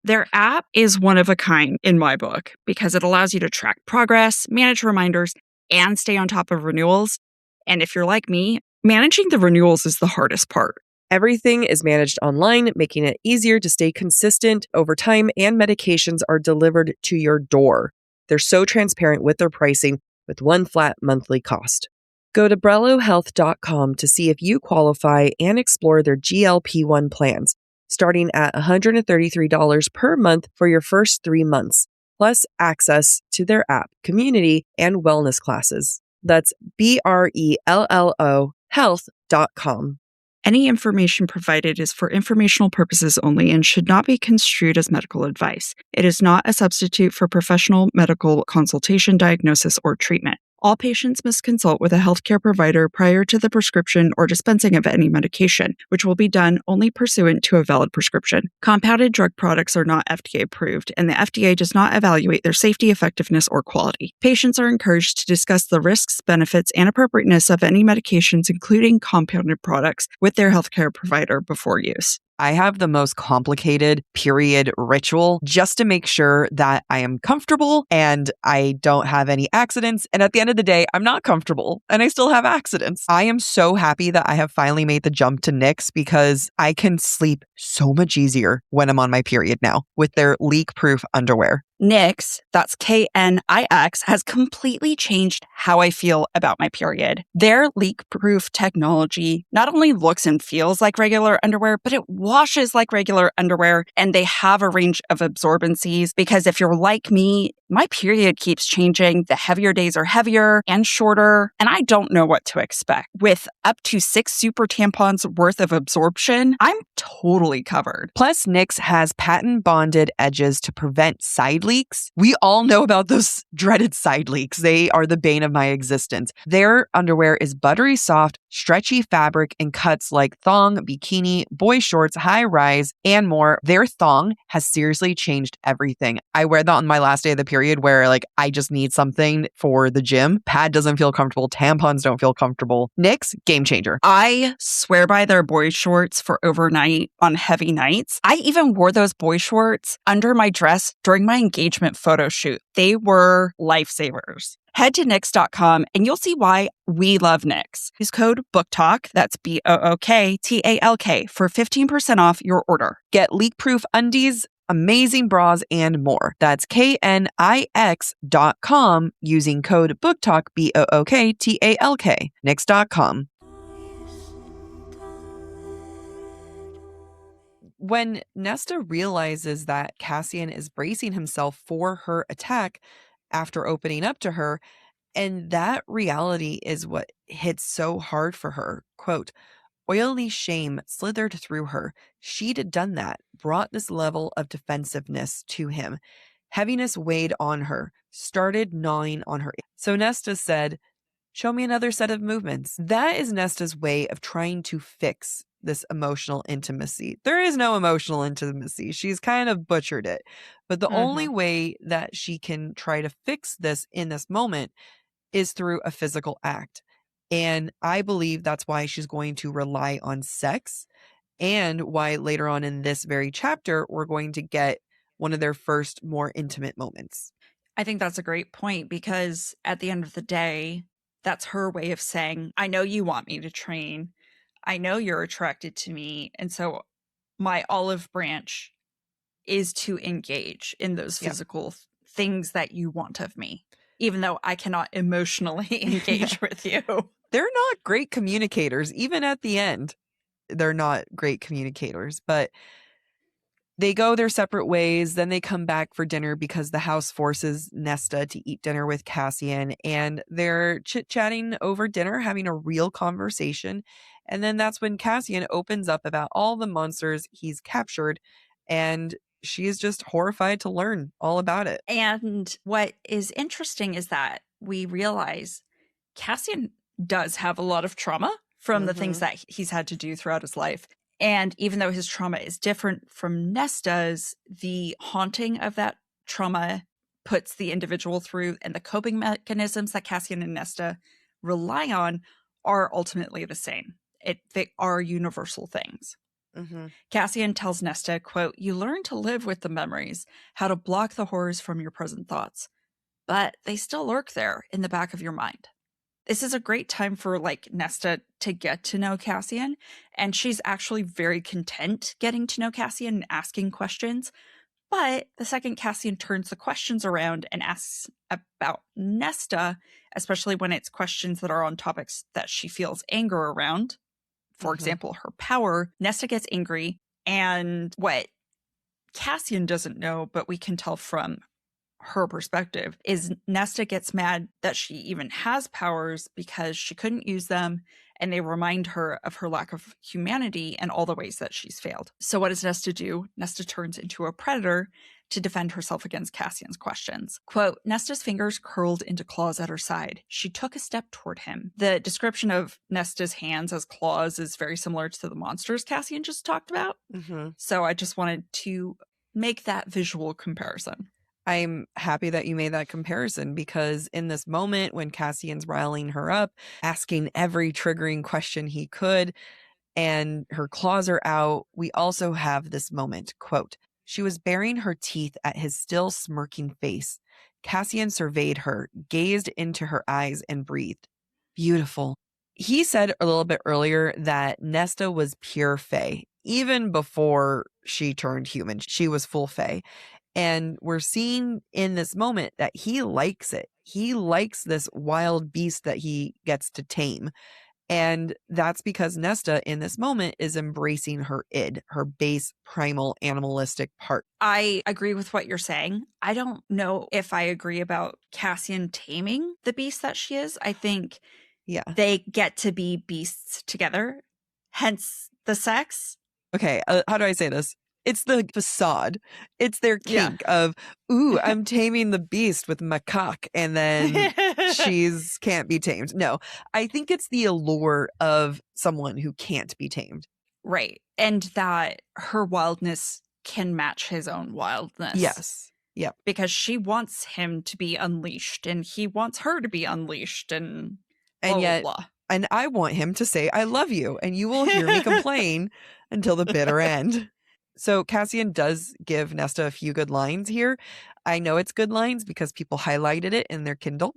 A: Their app is one of a kind in my book because it allows you to track progress, manage reminders, and stay on top of renewals. And if you're like me, managing the renewals is the hardest part.
B: Everything is managed online, making it easier to stay consistent over time, and medications are delivered to your door. They're so transparent with their pricing with one flat monthly cost. Go to BrelloHealth.com to see if you qualify and explore their GLP-1 plans, starting at $133 per month for your first 3 months, plus access to their app, community, and wellness classes. That's BRELLO health.com.
A: Any information provided is for informational purposes only and should not be construed as medical advice. It is not a substitute for professional medical consultation, diagnosis, or treatment. All patients must consult with a healthcare provider prior to the prescription or dispensing of any medication, which will be done only pursuant to a valid prescription. Compounded drug products are not FDA approved, and the FDA does not evaluate their safety, effectiveness, or quality. Patients are encouraged to discuss the risks, benefits, and appropriateness of any medications, including compounded products, with their healthcare provider before use.
B: I have the most complicated period ritual just to make sure that I am comfortable and I don't have any accidents. And at the end of the day, I'm not comfortable and I still have accidents. I am so happy that I have finally made the jump to Nix because I can sleep so much easier when I'm on my period now with their leak-proof underwear.
A: Nix, that's KNIX, has completely changed how I feel about my period. Their leak-proof technology not only looks and feels like regular underwear, but it washes like regular underwear, and they have a range of absorbencies because if you're like me, my period keeps changing. The heavier days are heavier and shorter, and I don't know what to expect. With up to 6 super tampons worth of absorption, I'm totally covered.
B: Plus, Nix has patent-bonded edges to prevent side leaks. We all know about those dreaded side leaks. They are the bane of my existence. Their underwear is buttery soft, stretchy fabric and cuts like thong, bikini, boy shorts, high rise, and more. Their thong has seriously changed everything. I wear that on my last day of the period where I just need something for the gym. Pad doesn't feel comfortable. Tampons don't feel comfortable. Nix, game changer.
A: I swear by their boy shorts for overnight on heavy nights. I even wore those boy shorts under my dress during my engagement photo shoot. They were lifesavers. Head to Nix.com and you'll see why we love Nix. Use code BOOKTALK, that's BOOKTALK, for 15% off your order.
B: Get leak-proof undies, amazing bras, and more. That's KNIX.com using code BOOKTALK, BOOKTALK, Nix.com. When Nesta realizes that Cassian is bracing himself for her attack after opening up to her, and that reality is what hits so hard for her. Quote, oily shame slithered through her. She'd done that, brought this level of defensiveness to him. Heaviness weighed on her, started gnawing on her. So Nesta said, show me another set of movements. That is Nesta's way of trying to fix this emotional intimacy. There is no emotional intimacy. She's kind of butchered it. But the only way that she can try to fix this in this moment is through a physical act. And I believe that's why she's going to rely on sex, and why later on in this very chapter, we're going to get one of their first more intimate moments.
A: I think that's a great point because at the end of the day, that's her way of saying, I know you want me to train. I know you're attracted to me. And so my olive branch is to engage in those physical things that you want of me, even though I cannot emotionally engage with you.
B: They're not great communicators. Even at the end, they're not great communicators, but they go their separate ways. Then they come back for dinner because the house forces Nesta to eat dinner with Cassian, and they're chit-chatting over dinner, having a real conversation. And then that's when Cassian opens up about all the monsters he's captured, and she is just horrified to learn all about it.
A: And what is interesting is that we realize Cassian does have a lot of trauma from the things that he's had to do throughout his life. And even though his trauma is different from Nesta's, the haunting of that trauma puts the individual through, and the coping mechanisms that Cassian and Nesta rely on are ultimately the same. They are universal things. Cassian tells Nesta, quote, "You learn to live with the memories, how to block the horrors from your present thoughts, but they still lurk there in the back of your mind." This is a great time for Nesta to get to know Cassian, and she's actually very content getting to know Cassian and asking questions. But the second Cassian turns the questions around and asks about Nesta, especially when it's questions that are on topics that she feels anger around, for example, her power, Nesta gets angry. And what Cassian doesn't know, but we can tell from her perspective, is Nesta gets mad that she even has powers because she couldn't use them, and they remind her of her lack of humanity and all the ways that she's failed. So what does Nesta do? Nesta turns into a predator to defend herself against Cassian's questions. Quote, "Nesta's fingers curled into claws at her side. She took a step toward him." The description of Nesta's hands as claws is very similar to the monsters Cassian just talked about. So I just wanted to make that visual comparison.
B: I'm happy that you made that comparison, because in this moment when Cassian's riling her up, asking every triggering question he could, and her claws are out, we also have this moment, quote, "She was baring her teeth at his still smirking face. Cassian surveyed her, gazed into her eyes, and breathed, 'Beautiful.'" He said a little bit earlier that Nesta was pure fae. Even before she turned human, she was full fae. And we're seeing in this moment that he likes it. He likes this wild beast that he gets to tame. And that's because Nesta in this moment is embracing her id, her base primal animalistic part.
A: I agree with what you're saying. I don't know if I agree about Cassian taming the beast that she is. I think they get to be beasts together, hence the sex.
B: Okay, how do I say this? It's the facade. It's their kink of, ooh, I'm taming the beast with macaque, and then she's can't be tamed. No, I think it's the allure of someone who can't be tamed.
A: Right. And that her wildness can match his own wildness.
B: Yes. Yep.
A: Because she wants him to be unleashed, and he wants her to be unleashed, and blah,
B: yet,
A: blah, blah.
B: And I want him to say, "I love you," and you will hear me complain until the bitter end. So Cassian does give Nesta a few good lines here. I know it's good lines because people highlighted it in their Kindle.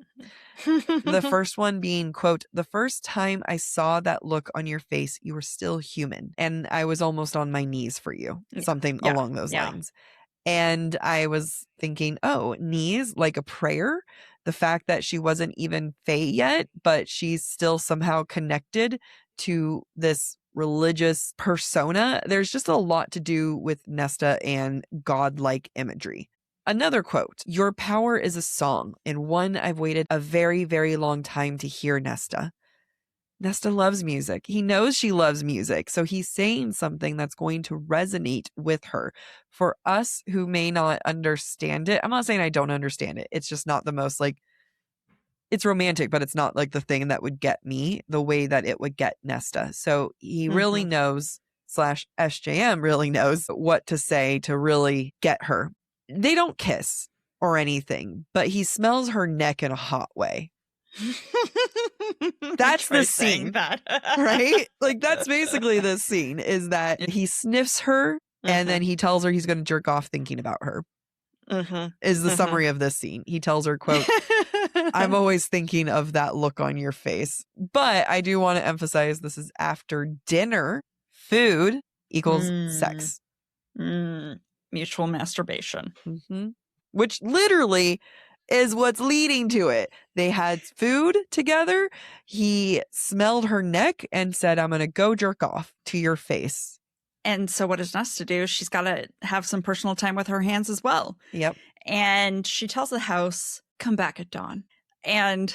B: The first one being, quote, "The first time I saw that look on your face, you were still human. And I was almost on my knees for you." Something along those lines. And I was thinking, oh, knees, like a prayer. The fact that she wasn't even fae yet, but she's still somehow connected to this religious persona. There's just a lot to do with Nesta and godlike imagery. Another quote, "Your power is a song, and one I've waited a very, very long time to hear, Nesta." Nesta loves music. He knows she loves music, so he's saying something that's going to resonate with her. For us who may not understand it, I'm not saying I don't understand it. It's just not the most it's romantic, but it's not like the thing that would get me the way that it would get Nesta. So he really knows / SJM really knows what to say to really get her. They don't kiss or anything, but he smells her neck in a hot way. That's the scene, right? Like that's basically the scene, is that he sniffs her and then he tells her he's going to jerk off thinking about her. Is the summary of this scene. He tells her, quote, "I'm always thinking of that look on your face." But I do want to emphasize this is after dinner. Food equals sex.
A: Mutual masturbation.
B: Which literally is what's leading to it. They had food together. He smelled her neck and said, "I'm going to go jerk off to your face."
A: And so what does Nesta do? She's got to have some personal time with her hands as well.
B: Yep.
A: And she tells the house, "Come back at dawn." And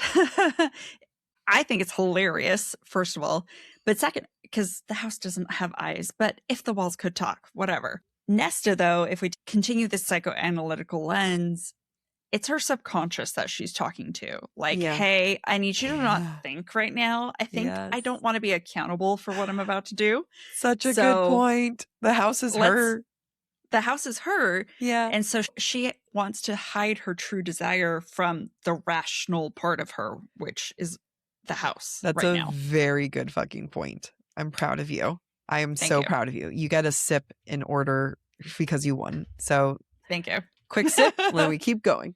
A: I think it's hilarious, first of all. But second, because the house doesn't have eyes. But if the walls could talk, whatever. Nesta, though, if we continue this psychoanalytical lens, it's her subconscious that she's talking to. Like,
B: Yeah.
A: hey, I need you to
B: Yeah.
A: not think right now. I think I
B: Yes.
A: don't want to be accountable for what I'm about to do.
B: Such a good
A: So
B: point. The house is her.
A: the house is her.
B: Yeah.
A: And so she wants to hide her true desire from the rational part of her, which is the house
B: That's
A: right
B: a
A: now.
B: very good fucking point. I'm proud of you. I am
A: Thank
B: so
A: you.
B: proud of you. You get a sip in order because you won. So
A: Thank you.
B: quick sip, then we keep going.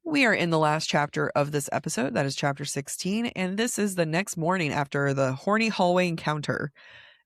B: We are in the last chapter of this episode. That is chapter 16. And this is the next morning after the horny hallway encounter.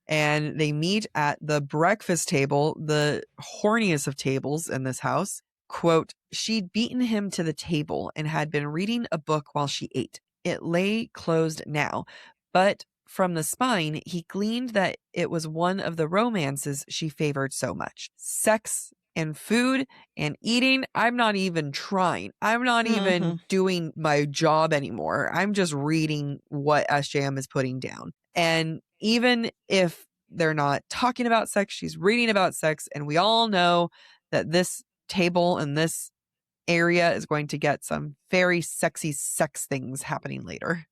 B: And they meet at the breakfast table, the horniest of tables in this house. Quote, she'd beaten him to the table and had been reading a book while she ate. It lay closed now, but from the spine, he gleaned that it was one of the romances she favored so much. Sex and food and eating. I'm not even trying. I'm not even doing my job anymore. I'm just reading what SJM is putting down. And even if they're not talking about sex, she's reading about sex. And we all know that this table and this area is going to get some very sexy sex things happening later.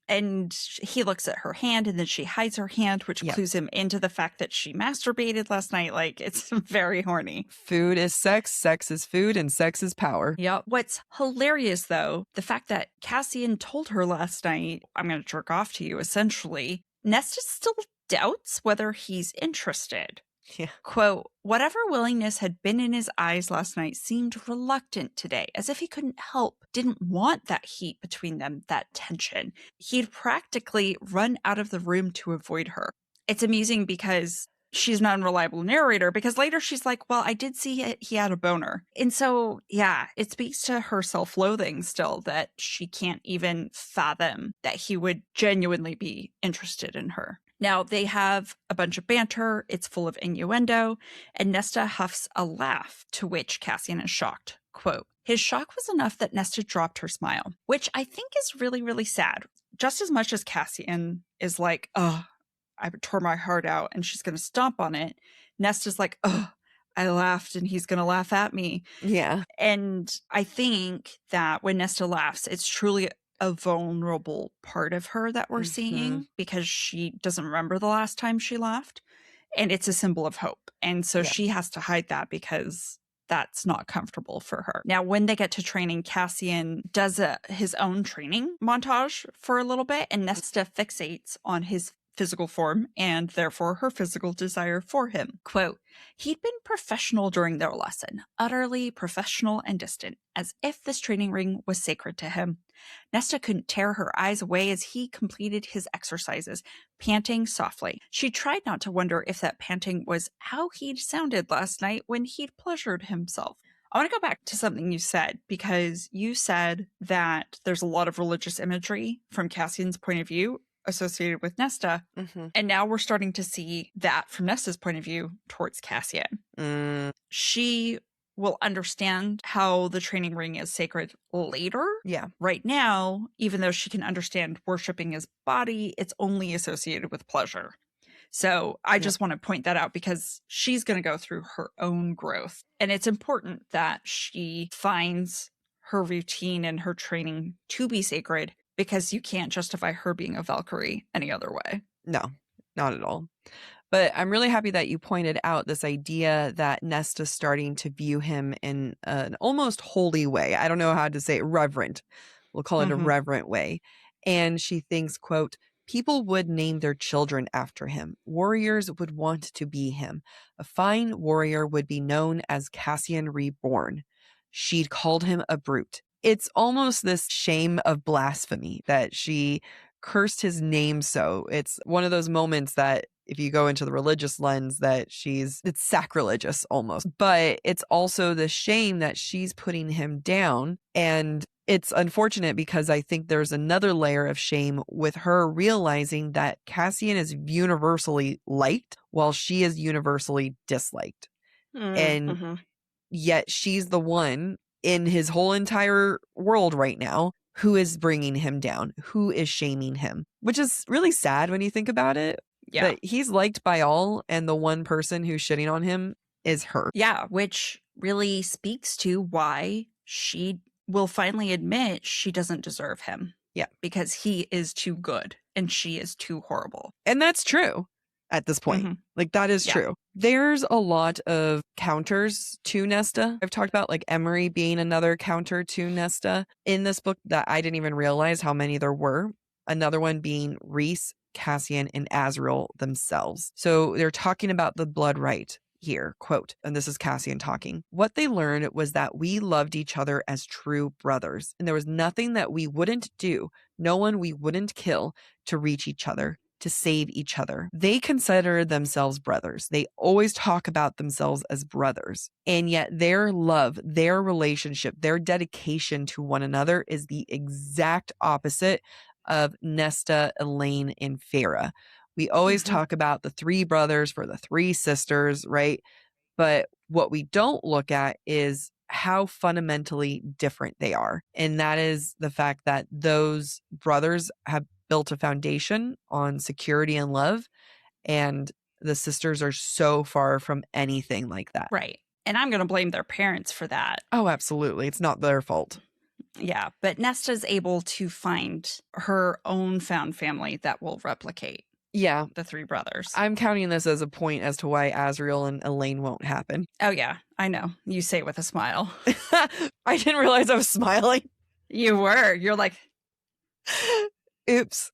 A: And he looks at her hand and then she hides her hand, which clues him into the fact that she masturbated last night. Like, it's very horny.
B: Food is sex, sex is food, and sex is power.
A: Yeah. What's hilarious, though, the fact that Cassian told her last night, I'm going to jerk off to you, essentially. Nesta still doubts whether he's interested.
B: Yeah.
A: Quote, whatever willingness had been in his eyes last night seemed reluctant today, as if he couldn't help, didn't want that heat between them, that tension. He'd practically run out of the room to avoid her. It's amusing because she's an unreliable narrator, because later she's like, well, I did see he had a boner. And so, yeah, it speaks to her self-loathing still, that she can't even fathom that he would genuinely be interested in her. Now, they have a bunch of banter, it's full of innuendo, and Nesta huffs a laugh, to which Cassian is shocked. Quote, his shock was enough that Nesta dropped her smile, which I think is really, really sad. Just as much as Cassian is like, oh, I tore my heart out and she's going to stomp on it, Nesta's like, oh, I laughed and he's going to laugh at me.
B: Yeah.
A: And I think that when Nesta laughs, it's truly a vulnerable part of her that we're seeing, because she doesn't remember the last time she laughed, and it's a symbol of hope. And so she has to hide that because that's not comfortable for her. Now, when they get to training, Cassian does his own training montage for a little bit, and Nesta fixates on his physical form and therefore her physical desire for him. Quote, he'd been professional during their lesson, utterly professional and distant, as if this training ring was sacred to him. Nesta couldn't tear her eyes away as he completed his exercises, panting softly. She tried not to wonder if that panting was how he'd sounded last night when he'd pleasured himself. I want to go back to something you said, because you said that there's a lot of religious imagery from Cassian's point of view associated with Nesta. And now we're starting to see that from Nesta's point of view towards Cassian. She will understand how the training ring is sacred later.
B: Yeah.
A: Right now, even though she can understand worshiping his body, it's only associated with pleasure. So I just want to point that out, because she's going to go through her own growth. And it's important that she finds her routine and her training to be sacred, because you can't justify her being a Valkyrie any other way.
B: No, not at all. But I'm really happy that you pointed out this idea that Nesta's starting to view him in an almost holy way. I don't know how to say it, reverent. We'll call it a reverent way. And she thinks, quote, people would name their children after him. Warriors would want to be him. A fine warrior would be known as Cassian Reborn. She'd called him a brute. It's almost this shame of blasphemy that she cursed his name so. It's one of those moments that, if you go into the religious lens, that it's sacrilegious almost. But it's also the shame that she's putting him down. And it's unfortunate, because I think there's another layer of shame with her realizing that Cassian is universally liked while she is universally disliked. And yet she's the one in his whole entire world right now who is bringing him down, who is shaming him, which is really sad when you think about it.
A: Yeah.
B: But he's liked by all, and the one person who's shitting on him is her.
A: Yeah, which really speaks to why she will finally admit she doesn't deserve him.
B: Yeah.
A: Because he is too good and she is too horrible.
B: And that's true at this point.
A: Mhm.
B: Like, that is
A: Yeah.
B: true. There's a lot of counters to Nesta. I've talked about like Emery being another counter to Nesta in this book that I didn't even realize how many there were. Another one being Rhys, Cassian, and Azriel themselves. So they're talking about the blood right here, quote, and this is Cassian talking. What they learned was that we loved each other as true brothers, and there was nothing that we wouldn't do, no one we wouldn't kill to reach each other, to save each other. They consider themselves brothers. They always talk about themselves as brothers, and yet their love, their relationship, their dedication to one another is the exact opposite of Nesta, Elaine, and Feyre. We always talk about the three brothers for the three sisters, right? But what we don't look at is how fundamentally different they are. And that is the fact that those brothers have built a foundation on security and love. And the sisters are so far from anything like that.
A: Right. And I'm going to blame their parents for that.
B: Oh, absolutely. It's not their fault.
A: Yeah. But Nesta's able to find her own found family that will replicate.
B: Yeah.
A: The three brothers.
B: I'm counting this as a point as to why Azriel and Elaine won't happen.
A: Oh, yeah. I know. You say it with a smile.
B: I didn't realize I was smiling.
A: You were. You're like,
B: oops.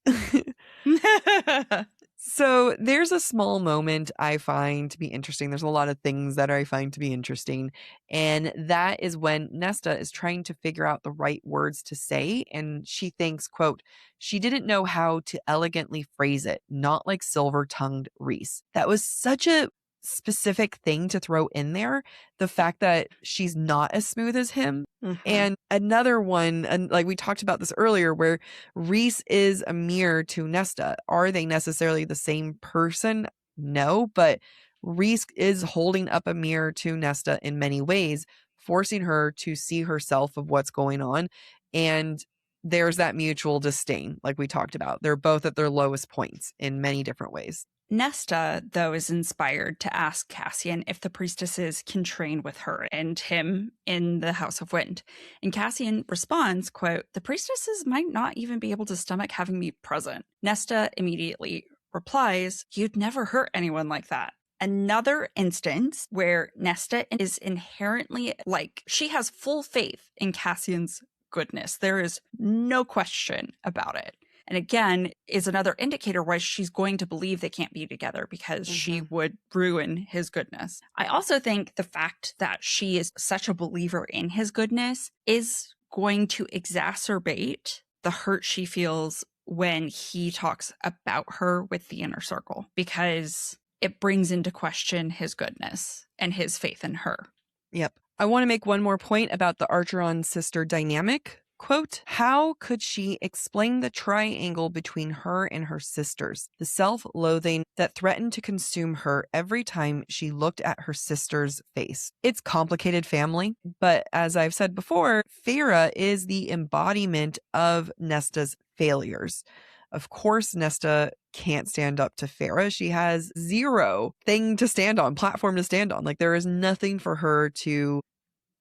B: So there's a small moment I find to be interesting. There's a lot of things that I find to be interesting. And that is when Nesta is trying to figure out the right words to say. And she thinks, quote, she didn't know how to elegantly phrase it, not like silver-tongued Rhys. That was such a specific thing to throw in there. The fact that she's not as smooth as him. And another one, and like we talked about this earlier, where Rhys is a mirror to Nesta. Are they necessarily the same person? No, but Rhys is holding up a mirror to Nesta in many ways, forcing her to see herself of what's going on. And there's that mutual disdain, like we talked about. They're both at their lowest points in many different ways.
A: Nesta, though, is inspired to ask Cassian if the priestesses can train with her and him in the House of Wind. And Cassian responds, quote, the priestesses might not even be able to stomach having me present. Nesta immediately replies, you'd never hurt anyone like that. Another instance where Nesta is inherently, like, she has full faith in Cassian's goodness. There is no question about it. And again, is another indicator why she's going to believe they can't be together, because she would ruin his goodness. I also think the fact that she is such a believer in his goodness is going to exacerbate the hurt she feels when he talks about her with the inner circle, because it brings into question his goodness and his faith in her.
B: Yep. I want to make one more point about the Archeron sister dynamic. Quote, how could she explain the triangle between her and her sisters, the self-loathing that threatened to consume her every time she looked at her sister's face? It's complicated family, but as I've said before, Feyre is the embodiment of Nesta's failures. Of course, Nesta can't stand up to Feyre. She has zero thing to stand on, platform to stand on. Like, there is nothing for her to,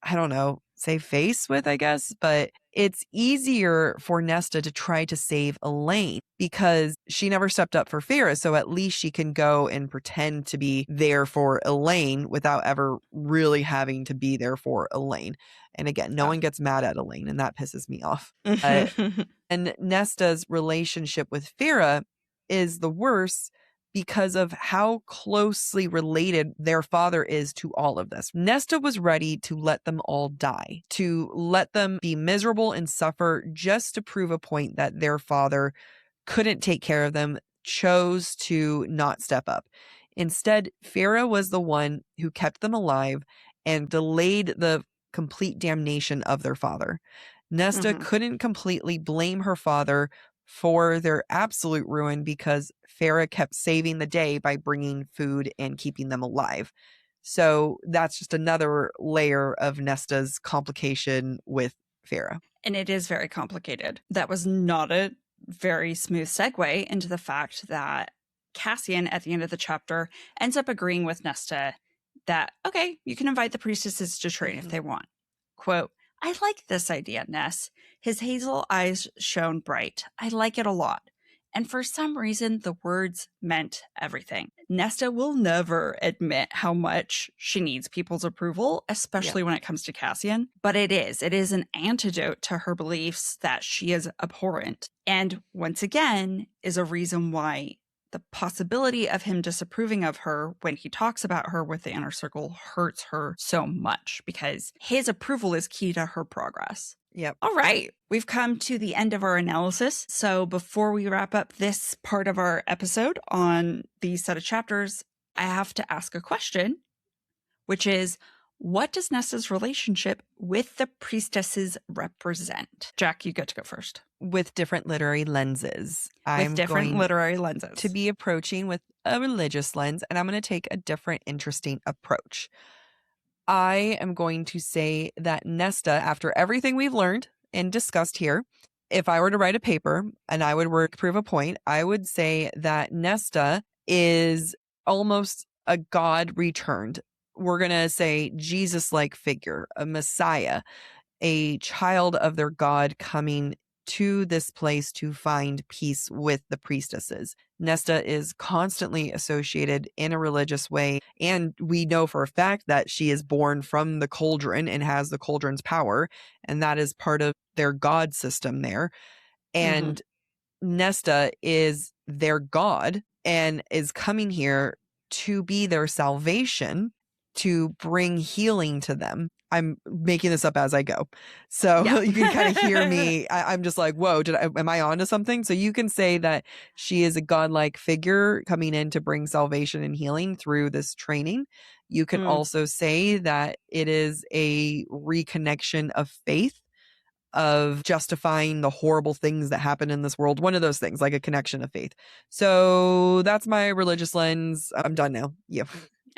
B: I don't know, save face with, I guess, but it's easier for Nesta to try to save Elaine because she never stepped up for Feyre. So at least she can go and pretend to be there for Elaine without ever really having to be there for Elaine. And again, no one gets mad at Elaine, and that pisses me off. And Nesta's relationship with Feyre is the worst because of how closely related their father is to all of this. Nesta was ready to let them all die, to let them be miserable and suffer just to prove a point that their father couldn't take care of them, chose to not step up. Instead, Feyre was the one who kept them alive and delayed the complete damnation of their father. Nesta couldn't completely blame her father for their absolute ruin because Feyre kept saving the day by bringing food and keeping them alive. So that's just another layer of Nesta's complication with Feyre.
A: And it is very complicated. That was not a very smooth segue into the fact that Cassian, at the end of the chapter, ends up agreeing with Nesta that, okay, you can invite the priestesses to train if they want. Quote, I like this idea, Ness. His hazel eyes shone bright. I like it a lot. And for some reason, the words meant everything. Nesta will never admit how much she needs people's approval, especially when it comes to Cassian. But it is an antidote to her beliefs that she is abhorrent. And once again, is a reason why the possibility of him disapproving of her when he talks about her with the inner circle hurts her so much, because his approval is key to her progress.
B: Yep.
A: All right. We've come to the end of our analysis. So before we wrap up this part of our episode on these set of chapters, I have to ask a question, which is, what does Nesta's relationship with the priestesses represent? Jack, you get to go first.
B: With different literary lenses.
A: With different literary lenses.
B: To be approaching with a religious lens, and I'm going to take a different, interesting approach. I am going to say that Nesta, after everything we've learned and discussed here, if I were to write a paper and I would prove a point, I would say that Nesta is almost a God returned. We're going to say Jesus-like figure, a Messiah, a child of their God coming to this place to find peace with the priestesses. Nesta is constantly associated in a religious way, and we know for a fact that she is born from the cauldron and has the cauldron's power, and that is part of their god system there. And Nesta is their god and is coming here to be their salvation, to bring healing to them. I'm making this up as I go. So you can kind of hear me. I'm just like, whoa, am I onto something? So you can say that she is a godlike figure coming in to bring salvation and healing through this training. You can also say that it is a reconnection of faith, of justifying the horrible things that happen in this world. One of those things, like a connection of faith. So that's my religious lens. I'm done now. Yeah.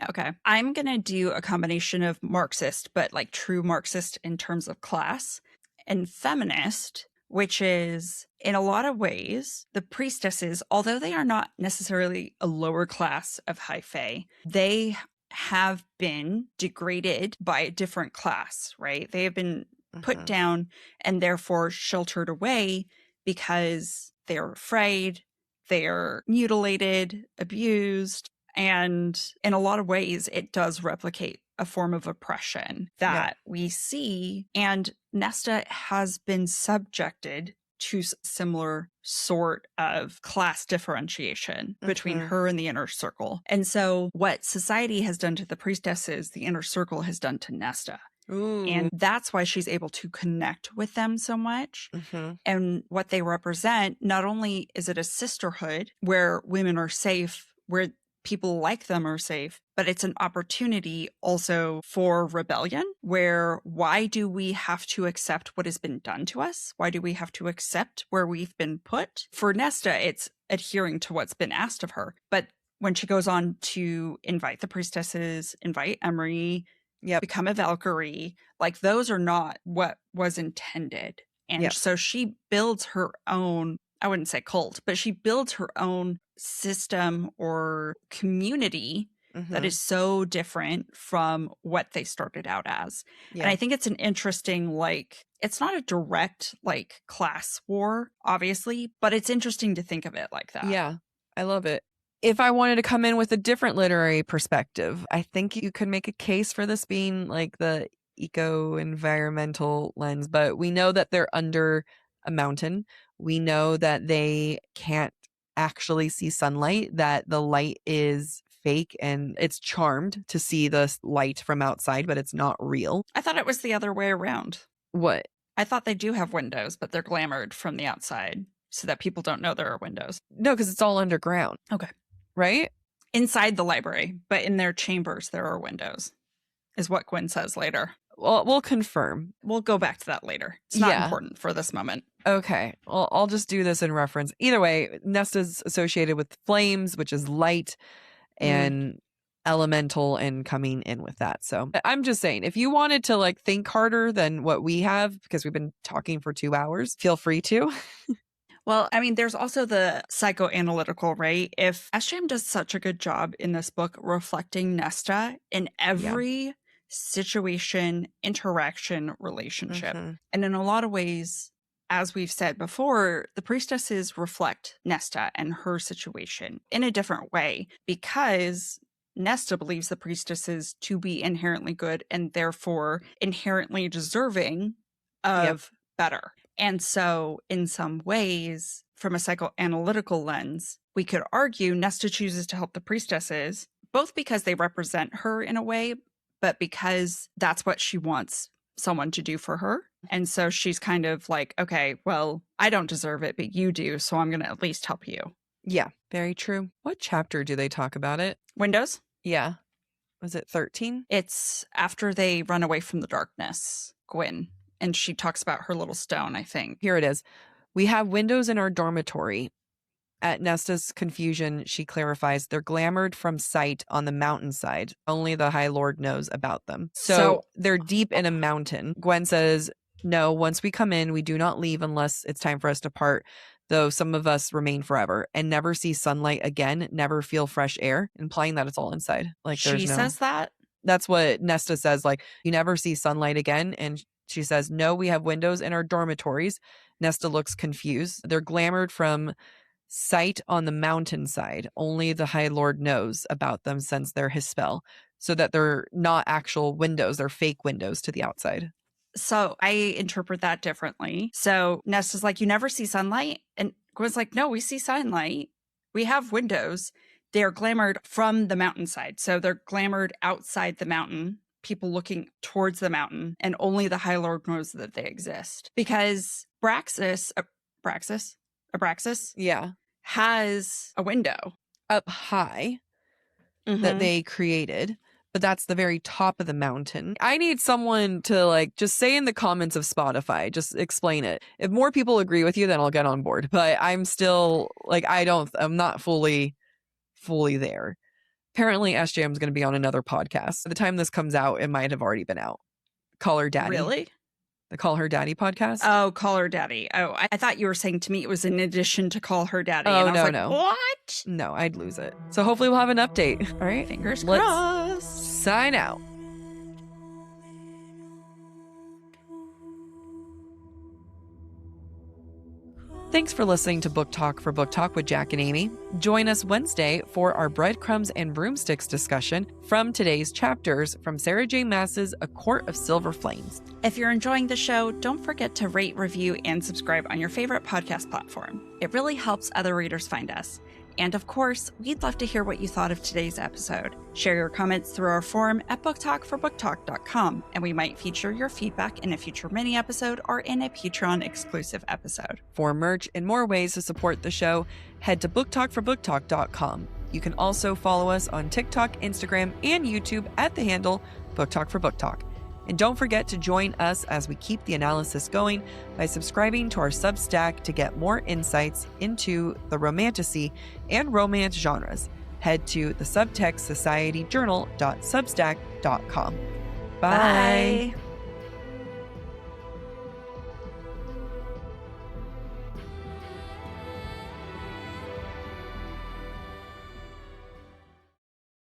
A: Okay. I'm going to do a combination of Marxist, but like true Marxist in terms of class, and feminist, which is in a lot of ways, the priestesses, although they are not necessarily a lower class of high fae, they have been degraded by a different class, right? They have been put down and therefore sheltered away because they're afraid, they're mutilated, abused. And in a lot of ways, it does replicate a form of oppression that we see. And Nesta has been subjected to similar sort of class differentiation between her and the inner circle. And so what society has done to the priestesses, the inner circle has done to Nesta.
B: Ooh.
A: And that's why she's able to connect with them so much. And what they represent, not only is it a sisterhood where women are safe, where people like them are safe, but it's an opportunity also for rebellion, where why do we have to accept what has been done to us? Why do we have to accept where we've been put? For Nesta, it's adhering to what's been asked of her. But when she goes on to invite the priestesses, invite Emery, become a Valkyrie, like those are not what was intended. And so she builds her own, I wouldn't say cult, but she builds her own system or community that is so different from what they started out as. And I think it's an interesting, like, it's not a direct, like, class war, obviously, but it's interesting to think of it like that.
B: Yeah, I love it. If I wanted to come in with a different literary perspective, I think you could make a case for this being like the eco-environmental lens, but we know that they're under a mountain. We know that they can't actually see sunlight, that the light is fake and it's charmed to see the light from outside, but it's not real.
A: I thought it was the other way around.
B: What?
A: I thought they do have windows, but they're glamored from the outside so that people don't know there are windows.
B: No, because it's all underground.
A: Okay.
B: Right?
A: Inside the library, but in their chambers, there are windows, is what Gwyn says later.
B: Well, we'll confirm.
A: We'll go back to that later. It's not important for this moment.
B: Okay. Well, I'll just do this in reference. Either way, Nesta's associated with flames, which is light and elemental, and coming in with that. So I'm just saying, if you wanted to like think harder than what we have, because we've been talking for 2 hours, feel free to.
A: Well, I mean, there's also the psychoanalytical, right? If SJM does such a good job in this book reflecting Nesta in every situation, interaction, relationship.
B: Mm-hmm.
A: And in a lot of ways, as we've said before, the priestesses reflect Nesta and her situation in a different way because Nesta believes the priestesses to be inherently good and therefore inherently deserving of better. And so in some ways, from a psychoanalytical lens, we could argue Nesta chooses to help the priestesses, both because they represent her in a way, but because that's what she wants someone to do for her. And so she's kind of like, okay, well, I don't deserve it, but you do, so I'm going to at least help you.
B: Yeah, very true. What chapter do they talk about it?
A: Windows?
B: Yeah. Was it 13?
A: It's after they run away from the darkness, Gwyn. And she talks about her little stone, I think.
B: Here it is. We have windows in our dormitory. At Nesta's confusion, she clarifies they're glamored from sight on the mountainside. Only the High Lord knows about them. So they're deep in a mountain. Gwyn says, no, once we come in, we do not leave unless it's time for us to part, though some of us remain forever and never see sunlight again, never feel fresh air, implying that it's all inside. Like
A: she says that?
B: That's what Nesta says. Like, you never see sunlight again. And she says, no, we have windows in our dormitories. Nesta looks confused. They're glamored from sight on the mountainside. Only the High Lord knows about them since they're his spell, so that they're not actual windows. They're fake windows to the outside.
A: So I interpret that differently. So Nesta's like, you never see sunlight? And Gwyn's like, no, we see sunlight. We have windows. They are glamored from the mountainside. So they're glamored outside the mountain, people looking towards the mountain, and only the High Lord knows that they exist. Because Abraxas,
B: Yeah.
A: has a window
B: Up high that they created, but that's the very top of the mountain. I need someone to like just say in the comments of Spotify, just explain it. If more people agree with you, then I'll get on board. But I'm still like, I'm not fully there. Apparently SJM is going to be on another podcast. By the time this comes out, it might have already been out. Call Her Daddy.
A: Really?
B: The Call Her Daddy podcast?
A: Oh, Call Her Daddy. Oh, I thought you were saying to me it was in addition to Call Her Daddy.
B: Oh,
A: and I was
B: no,
A: like,
B: no.
A: What?
B: No, I'd lose it. So hopefully we'll have an update. All right.
A: Fingers
B: Let's
A: crossed.
B: sign out. Thanks for listening to Book Talk for Book Talk with Jack and Amy. Join us Wednesday for our Breadcrumbs and Broomsticks discussion from today's chapters from Sarah J. Maas's A Court of Silver Flames.
A: If you're enjoying the show, don't forget to rate, review, and subscribe on your favorite podcast platform. It really helps other readers find us. And of course, we'd love to hear what you thought of today's episode. Share your comments through our forum at booktalkforbooktalk.com, and we might feature your feedback in a future mini episode or in a Patreon exclusive episode.
B: For merch and more ways to support the show, head to booktalkforbooktalk.com. You can also follow us on TikTok, Instagram, and YouTube at the handle Book Talk for Book Talk. And don't forget to join us as we keep the analysis going by subscribing to our Substack to get more insights into the romantasy and romance genres. Head to the subtextsocietyjournal.substack.com. Bye.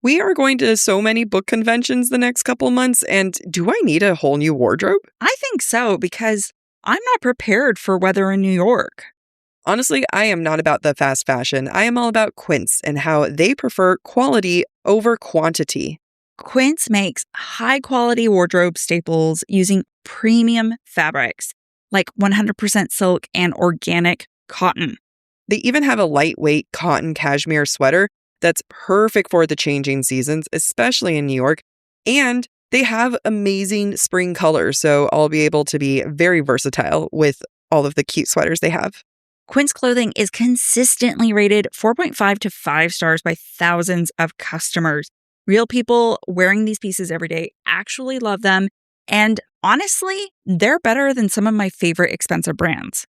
B: We are going to so many book conventions the next couple months, and do I need a whole new wardrobe?
A: I think so, because I'm not prepared for weather in New York.
B: Honestly, I am not about the fast fashion. I am all about Quince and how they prefer quality over quantity.
A: Quince makes high-quality wardrobe staples using premium fabrics, like 100% silk and organic cotton.
B: They even have a lightweight cotton cashmere sweater that's perfect for the changing seasons, especially in New York. And they have amazing spring colors, so I'll be able to be very versatile with all of the cute sweaters they have.
A: Quince clothing is consistently rated 4.5 to 5 stars by thousands of customers. Real people wearing these pieces every day actually love them. And honestly, they're better than some of my favorite expensive brands.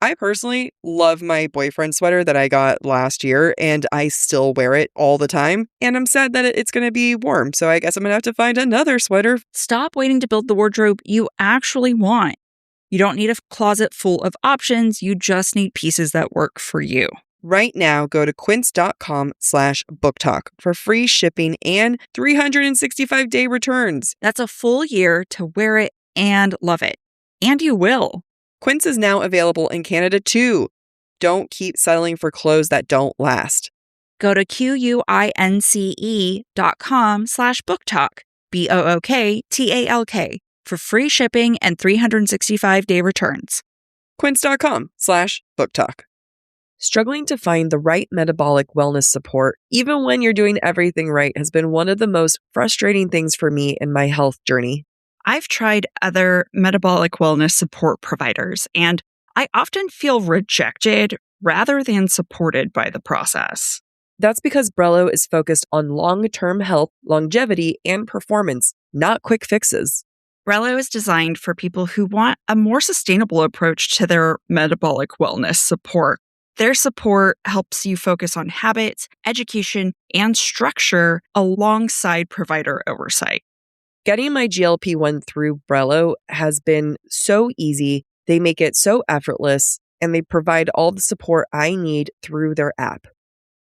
B: I personally love my boyfriend sweater that I got last year, and I still wear it all the time. And I'm sad that it's going to be warm, so I guess I'm going to have to find another sweater.
A: Stop waiting to build the wardrobe you actually want. You don't need a closet full of options. You just need pieces that work for you.
B: Right now, go to quince.com/booktalk for free shipping and 365-day returns.
A: That's a full year to wear it and love it. And you will.
B: Quince is now available in Canada too. Don't keep settling for clothes that don't last.
A: Go to quince.com/booktalk, BOOKTALK, for free shipping and 365-day returns.
B: Quince.com/booktalk. Struggling to find the right metabolic wellness support, even when you're doing everything right, has been one of the most frustrating things for me in my health journey.
A: I've tried other metabolic wellness support providers, and I often feel rejected rather than supported by the process.
B: That's because Brello is focused on long-term health, longevity, and performance, not quick fixes.
A: Brello is designed for people who want a more sustainable approach to their metabolic wellness support. Their support helps you focus on habits, education, and structure alongside provider oversight.
B: Getting my GLP-1 through Brello has been so easy. They make it so effortless, and they provide all the support I need through their app.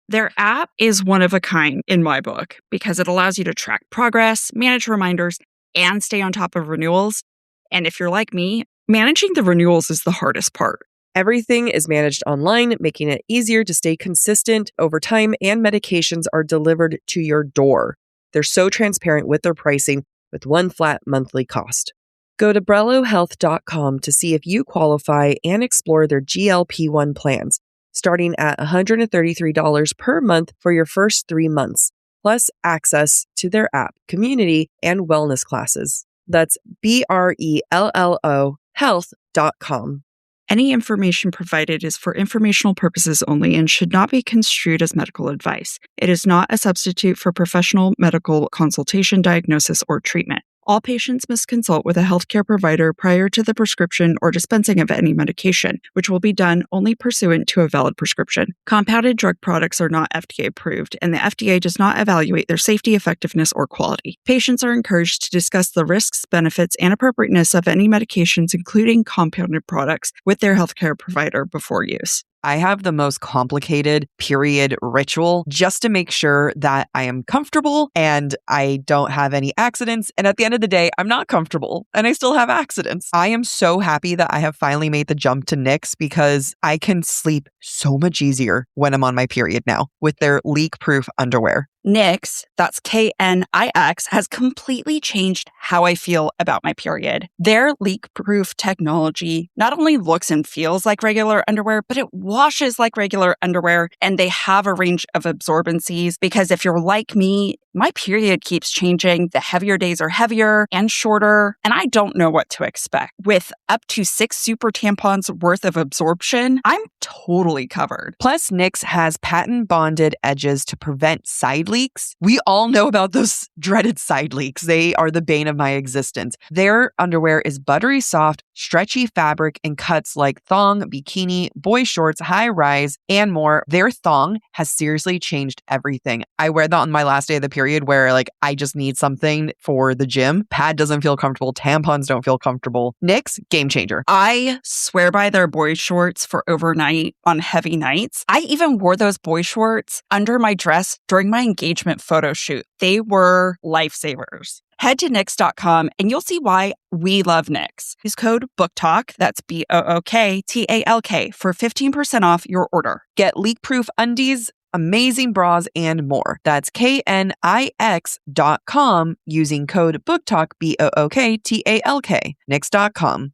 A: Their app is one of a kind in my book because it allows you to track progress, manage reminders, and stay on top of renewals. And if you're like me, managing the renewals is the hardest part.
B: Everything is managed online, making it easier to stay consistent over time, and medications are delivered to your door. They're so transparent with their pricing with one flat monthly cost. Go to BrelloHealth.com to see if you qualify and explore their GLP-1 plans, starting at $133 per month for your first 3 months, plus access to their app, community, and wellness classes. That's BRELLO health.com.
A: Any information provided is for informational purposes only and should not be construed as medical advice. It is not a substitute for professional medical consultation, diagnosis, or treatment. All patients must consult with a healthcare provider prior to the prescription or dispensing of any medication, which will be done only pursuant to a valid prescription. Compounded drug products are not FDA approved, and the FDA does not evaluate their safety, effectiveness, or quality. Patients are encouraged to discuss the risks, benefits, and appropriateness of any medications, including compounded products, with their healthcare provider before use.
B: I have the most complicated period ritual just to make sure that I am comfortable and I don't have any accidents. And at the end of the day, I'm not comfortable and I still have accidents. I am so happy that I have finally made the jump to Nix because I can sleep so much easier when I'm on my period now with their leak-proof underwear.
A: Nix, that's KNIX, has completely changed how I feel about my period. Their leak-proof technology not only looks and feels like regular underwear, but it washes like regular underwear, and they have a range of absorbencies because if you're like me, my period keeps changing. The heavier days are heavier and shorter, and I don't know what to expect. With up to 6 super tampons worth of absorption, I'm totally covered.
B: Plus, Nix has patent-bonded edges to prevent side leaks. We all know about those dreaded side leaks. They are the bane of my existence. Their underwear is buttery soft, stretchy fabric, and cuts like thong, bikini, boy shorts, high rise, and more. Their thong has seriously changed everything. I wear that on my last day of the period where I just need something for the gym. Pad doesn't feel comfortable. Tampons don't feel comfortable. Nix, game changer.
A: I swear by their boy shorts for overnight on heavy nights. I even wore those boy shorts under my dress during my engagement photo shoot. They were lifesavers. Head to Nix.com and you'll see why we love Nix. Use code BOOKTALK, that's BOOKTALK, for 15% off your order.
B: Get leak-proof undies, amazing bras, and more. That's KNIX.com using code BOOKTALK, BOOKTALK, Nix.com.